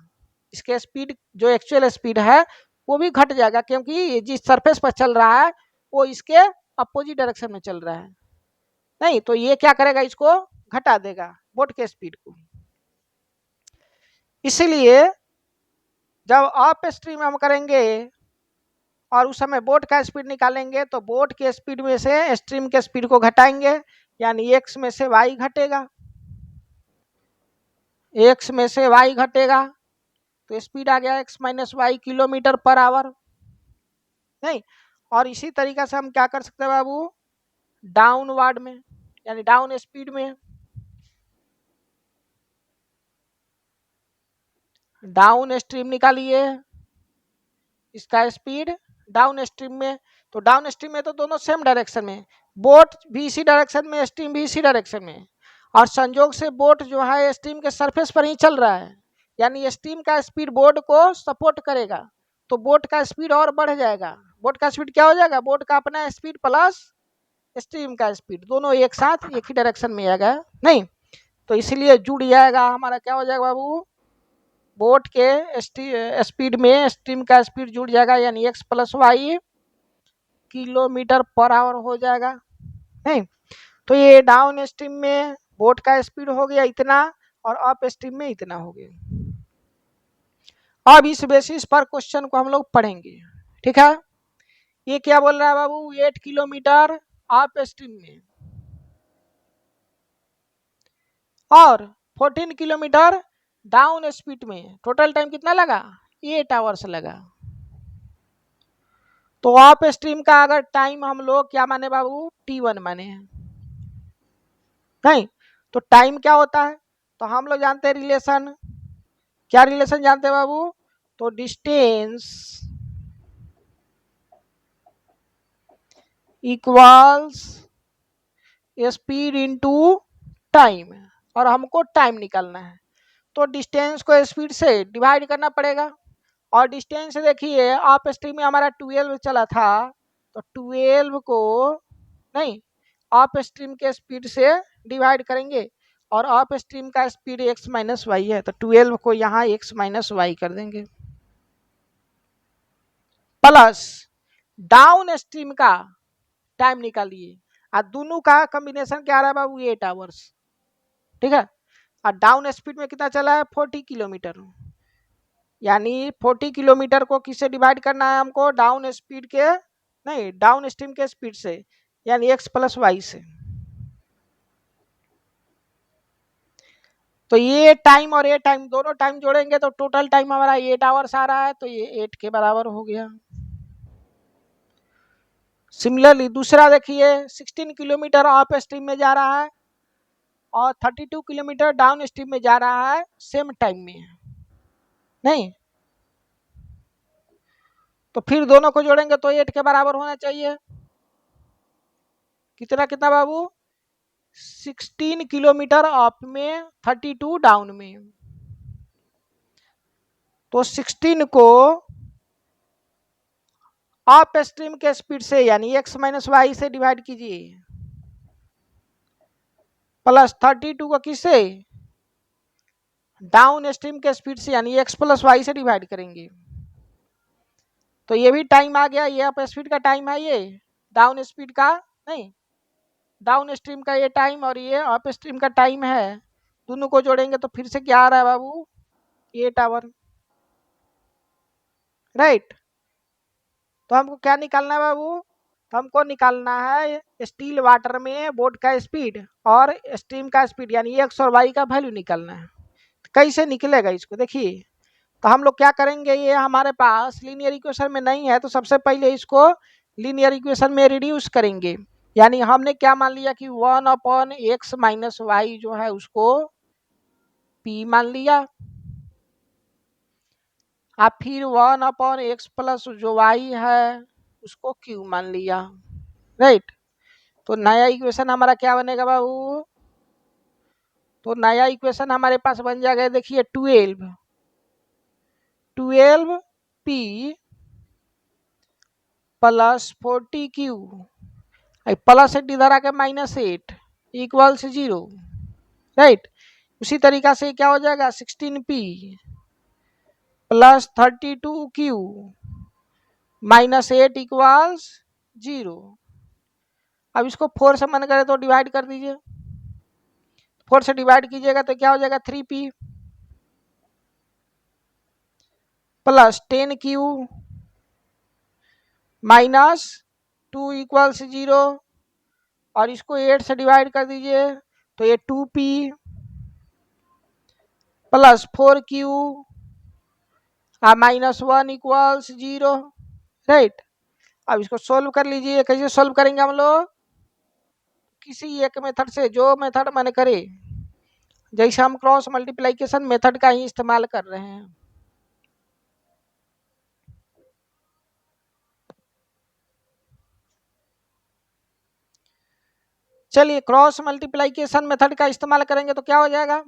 इसके स्पीड जो एक्चुअल स्पीड है वो भी घट जाएगा, क्योंकि जिस सरफेस पर चल रहा है वो इसके अपोजिट डायरेक्शन में चल रहा है। नहीं, तो ये क्या करेगा, इसको घटा देगा बोट के स्पीड को। इसीलिए जब अप स्ट्रीम हम करेंगे और उस समय बोट का स्पीड निकालेंगे, तो बोट के स्पीड में से स्ट्रीम के स्पीड को घटाएंगे, यानी x में से y घटेगा, x में से y घटेगा, तो स्पीड आ गया x minus y kilometre per hour. नहीं, और इसी तरीका से हम क्या कर सकते हैं बाबू, डाउनवर्ड में, यानी डाउन स्पीड में, डाउन स्ट्रीम निकालिए इसका स्पीड डाउन स्ट्रीम में। तो डाउन स्ट्रीम में तो दोनों सेम डायरेक्शन में, बोट भी इसी डायरेक्शन में, स्ट्रीम भी इसी डायरेक्शन में, और संयोग से बोट जो है स्ट्रीम के सरफेस पर ही चल रहा है, यानी स्ट्रीम का स्पीड बोट को सपोर्ट करेगा, तो बोट का स्पीड और बढ़ जाएगा। बोट का स्पीड क्या हो जाएगा, बोट का अपना स्पीड प्लस स्ट्रीम का स्पीड, दोनों एक साथ एक ही डायरेक्शन में आएगा। नहीं, तो इसीलिए जुड़ जाएगा हमारा, क्या हो जाएगा बाबू, बोट के स्पीड में स्ट्रीम का स्पीड जुड़ जाएगा, यानी x plus y kilometre per hour हो जाएगा। नहीं, तो ये डाउन स्ट्रीम में बोट का स्पीड हो गया इतना और अप स्ट्रीम में इतना हो गया। अब इस बेसिस पर क्वेश्चन को हम लोग पढ़ेंगे, ठीक है। ये क्या बोल रहा है बाबू, 8 किलोमीटर अप स्ट्रीम में और 14 किलोमीटर डाउन स्पीड में, टोटल टाइम कितना लगा, 8 आवर्स लगा। तो अप स्ट्रीम का अगर टाइम हम लोग क्या माने बाबू, T1 माने हैं। नहीं, तो टाइम क्या होता है, तो हम लोग जानते हैं रिलेशन, क्या रिलेशन जानते हैं बाबू, तो distance equals speed into time, और हमको टाइम निकालना है, तो डिस्टेंस को स्पीड से डिवाइड करना पड़ेगा। और डिस्टेंस देखिए अप स्ट्रीम में हमारा 12 चला था, तो 12 को नहीं अप स्ट्रीम के स्पीड से डिवाइड करेंगे, और अप स्ट्रीम का स्पीड x माइनस वाई है, तो 12 को यहाँ x माइनस वाई कर देंगे, प्लस डाउन स्ट्रीम का टाइम निकालिए, और दोनों का कॉम्बिनेशन क्या आ रहा है बाबू, 8 आवर्स, ठीक है। और डाउन स्पीड में कितना चला है, 40 किलोमीटर, यानी 40 किलोमीटर को किससे डिवाइड करना है हमको, डाउन स्पीड के नहीं डाउन स्ट्रीम के स्पीड से, यानी x प्लस वाई से। तो ये टाइम और ये टाइम दोनों टाइम जोड़ेंगे तो टोटल टाइम हमारा 8 आवर्स आ रहा है, तो ये 8 के बराबर हो गया। सिमिलरली दूसरा देखिए 16 किलोमीटर अप स्ट्रीम में जा रहा है, और 32 किलोमीटर डाउन स्ट्रीम में जा रहा है सेम टाइम में, नहीं? तो फिर दोनों को जोड़ेंगे तो 8 के बराबर होना चाहिए। कितना कितना बाबू? 16 किलोमीटर अप में, 32 डाउन में। तो 16 को अप स्ट्रीम के स्पीड से यानी x माइनस वाई से डिवाइड कीजिए, प्लस 32 को किससे? डाउन स्ट्रीम के स्पीड से यानी x प्लस वाई से डिवाइड करेंगे। तो ये भी टाइम आ गया, ये अप स्पीड का टाइम है, ये डाउन स्पीड का नहीं, डाउन स्ट्रीम का ये टाइम और ये अप स्ट्रीम का टाइम है। दोनों को जोड़ेंगे तो फिर से क्या आ रहा है बाबू? 8 आवर, राइट। तो हमको क्या निकालना है बाबू? तो हमको निकालना है स्टील वाटर में बोट का स्पीड और स्ट्रीम का स्पीड यानी एक्स और वाई का वैल्यू निकालना है। कैसे निकलेगा इसको देखिए। तो हम लोग क्या करेंगे, ये हमारे पास लीनियर इक्वेशन में नहीं है, तो सबसे पहले इसको लीनियर इक्वेशन में रिड्यूस करेंगे। यानी हमने क्या मान लिया कि 1/x माइनस वाई जो है उसको p मान लिया, अब फिर 1/x प्लस जो y है उसको q मान लिया, राइट। तो नया इक्वेशन हमारा क्या बनेगा बाबू? तो नया इक्वेशन हमारे पास बन जाएगा, देखिए 12p प्लस 40q, प्लस 8 इधर आके -8 इक्वल्स 0, राइट। उसी तरीका से क्या हो जाएगा? 16p plus 32q -8 equals 0। अब इसको 4 से मन करे तो डिवाइड कर दीजिए, 4 से डिवाइड कीजिएगा तो क्या हो जाएगा? 3p प्लस 10q -2 इक्वल्स 0, और इसको 8 से डिवाइड कर दीजिए तो ये 2p plus 4q -1 equals 0, right. अब इसको सोल्व कर लीजिए। कैसे सोल्व करेंगे हम लोग? किसी एक मेथड से, जो मेथड मैंने करे, जैसे हम क्रॉस मल्टीप्लिकेशन मेथड का ही इस्तेमाल कर रहे हैं। चलिए क्रॉस मल्टीप्लिकेशन मेथड का इस्तेमाल करेंगे तो क्या हो जाएगा?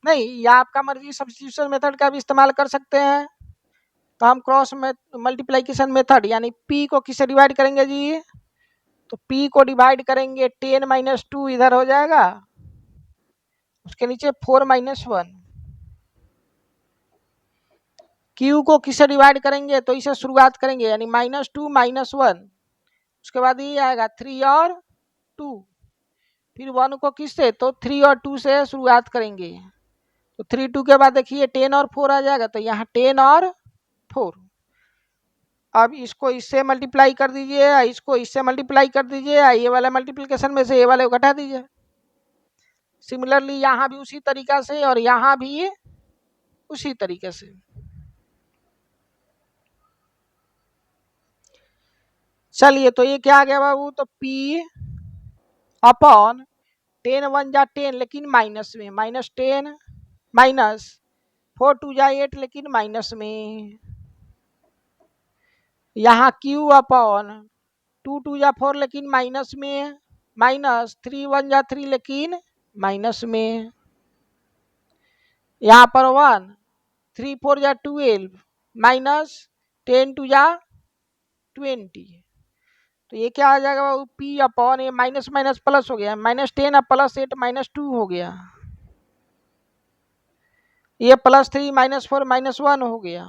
नहीं, या आपका मर्जी सब्स्टिट्यूशन मेथड का भी इस्तेमाल कर सकते हैं। तो हम क्रॉस मल्टीप्लिकेशन मेथड यानी p को किससे डिवाइड करेंगे जी? तो p को डिवाइड करेंगे 10 - 2 इधर हो जाएगा, उसके नीचे 4 - 1। q को किससे डिवाइड करेंगे? तो इसे शुरुआत करेंगे यानी -2 - 1, उसके बाद ये आएगा 3 और 2, फिर 1 को किससे? तो 3 और 2 से शुरुआत करेंगे, तो 3 2 के बाद देखिए 10 और 4 आ जाएगा, तो यहाँ 10 और 4। अब इसको इससे मल्टीप्लाई कर दीजिए, इसको इससे मल्टीप्लाई कर दीजिए, ये वाला मल्टीप्लिकेशन में से ये वाले को घटा दीजिए। सिमिलरली यहाँ भी उसी तरीका से और यहाँ भी उसी तरीके से। चलिए तो ये क्या आ गया बाबू? तो p अपॉन 10 1 जा 10 लेकिन माइनस में, -10 माइनस 4 2 जा 8 लेकिन माइनस में, यहाँ q अपॉन 2 2 जा 4 लेकिन माइनस में, माइनस 3 1 जा 3 लेकिन माइनस में, यहाँ पर 1 3 4 जा 12 माइनस 10 2 जा 20। तो ये क्या आ जाएगा बाबू? p अपॉन ये माइनस माइनस प्लस हो गया, -10 अब प्लस 8 -2 हो गया, ये +3 -4 -1 हो गया,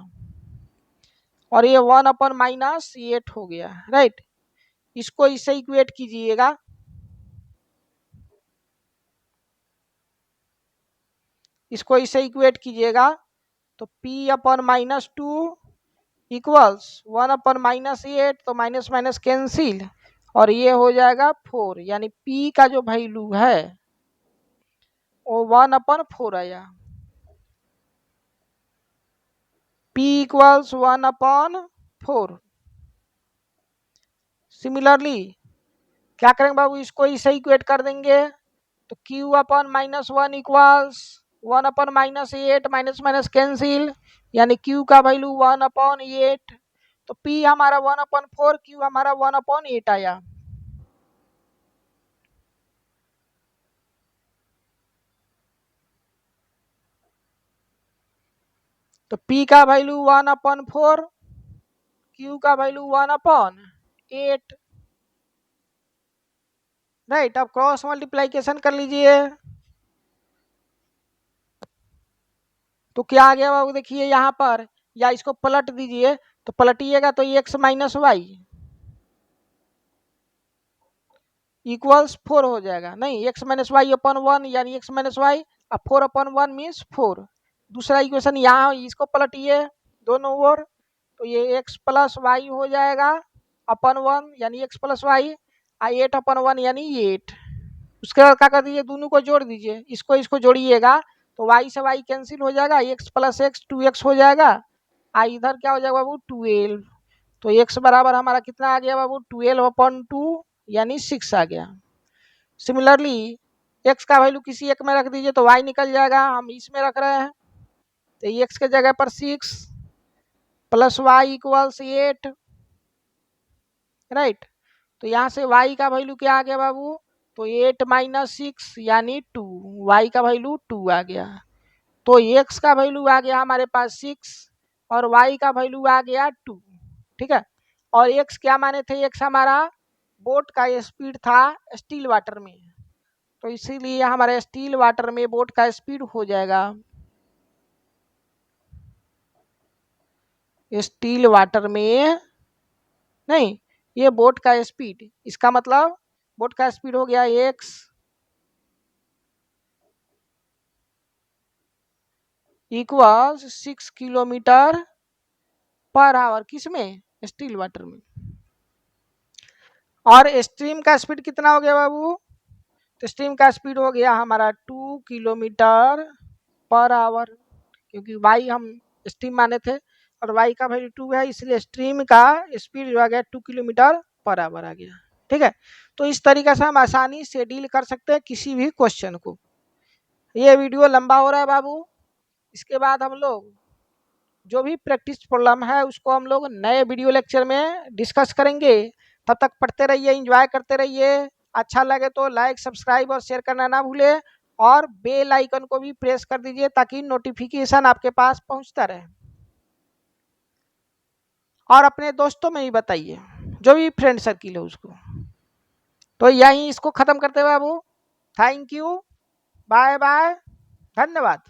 और ये 1 अपॉन -8 हो गया, राइट। इसको इससे इक्वेट कीजिएगा, इसको इससे इक्वेट कीजिएगा तो p अपॉन -2 इक्वल्स 1 अपॉन -8, तो माइनस माइनस कैंसिल और ये हो जाएगा 4, यानी p का जो वैल्यू है वो 1/4 आया, p इक्वल्स 1/4। सिमिलरली क्या करेंगे बाबू? इसको इसे इक्वेट कर देंगे तो क्यू अपन -1 इक्वल्स 1/-8, माइनस माइनस कैंसिल, यानी क्यू का वैल्यू 1/8। तो पी हमारा 1/4, क्यू हमारा 1/8 आया। तो पी का वैल्यू 1/4, क्यू का वैल्यू 1/8। राइट, अब क्रॉस मल्टीप्लाइकेशन कर लीजिए। तो क्या आ गया बाबू, देखिए यहाँ पर, या इसको पलट दीजिए, तो पलटिएगा तो x - y इक्वल्स 4 हो जाएगा। नहीं, x - y/1 यानी x - y, अब 4/1 मीन्स 4। दूसरा इक्वेशन यहाँ इसको पलटिए दोनों ओर, तो ये x + y हो जाएगा अपन 1 यानी x + y, 8/1 यानी 8। उसके बाद क्या कर दीजिए, दोनों को जोड़ दीजिए, इसको जोड़िएगा तो y से y कैंसिल हो जाएगा, x + x 2x हो जाएगा। इधर क्या हो जाएगा बाबू, 12। तो x बराबर हमारा कितना आ गया बाबू, 12/2 यानी 6 आ गया। सिमिलरली x का वैल्यू किसी एक में रख दीजिए तो y निकल जाएगा, हम इसमें रख रहे हैं, तो x के जगह पर 6 + y = 8। राइट, तो यहाँ से y का वैल्यू क्या आ गया बाबू, तो 8 - 6 यानी 2, y का वैल्यू 2 आ गया। तो x का वैल्यू आ गया हमारे पास 6 और y का वैल्यू आ गया 2। ठीक है, और x क्या माने थे, x हमारा बोट का स्पीड था स्टिल वाटर में, तो इसीलिए हमारे स्टिल वाटर में बोट का स्पीड हो जाएगा, स्टिल वाटर में नहीं, ये बोट का स्पीड, इसका मतलब बोट का स्पीड हो गया x = 6 km/h, किसमें, स्टिल वाटर में। और स्ट्रीम का स्पीड कितना हो गया बाबू, तो स्ट्रीम का स्पीड हो गया हमारा 2 km/h, क्योंकि y हम स्ट्रीम माने थे और y का वैल्यू 2 है, इसलिए स्ट्रीम का स्पीड जो आ गया 2 km/h आ गया। ठीक है, तो इस तरीके से हम आसानी से डील कर सकते हैं किसी भी क्वेश्चन को। ये वीडियो लंबा हो रहा है बाबू, इसके बाद हम लोग जो भी प्रैक्टिस प्रॉब्लम है उसको हम लोग नए वीडियो लेक्चर में डिस्कस करेंगे। तब तक पढ़ते रहिए, एंजॉय करते रहिए। अच्छा लगे तो लाइक, सब्सक्राइब और शेयर करना ना भूले, और बेल आइकन को भी प्रेस कर दीजिए ताकि नोटिफिकेशन आपके पास पहुंचता रहे। और अपने दोस्तों में भी बताइए, जो भी फ्रेंड सर्किल है उसको। तो यहीं इसको खत्म करते हुए बाबू, थैंक यू, बाय बाय, धन्यवाद।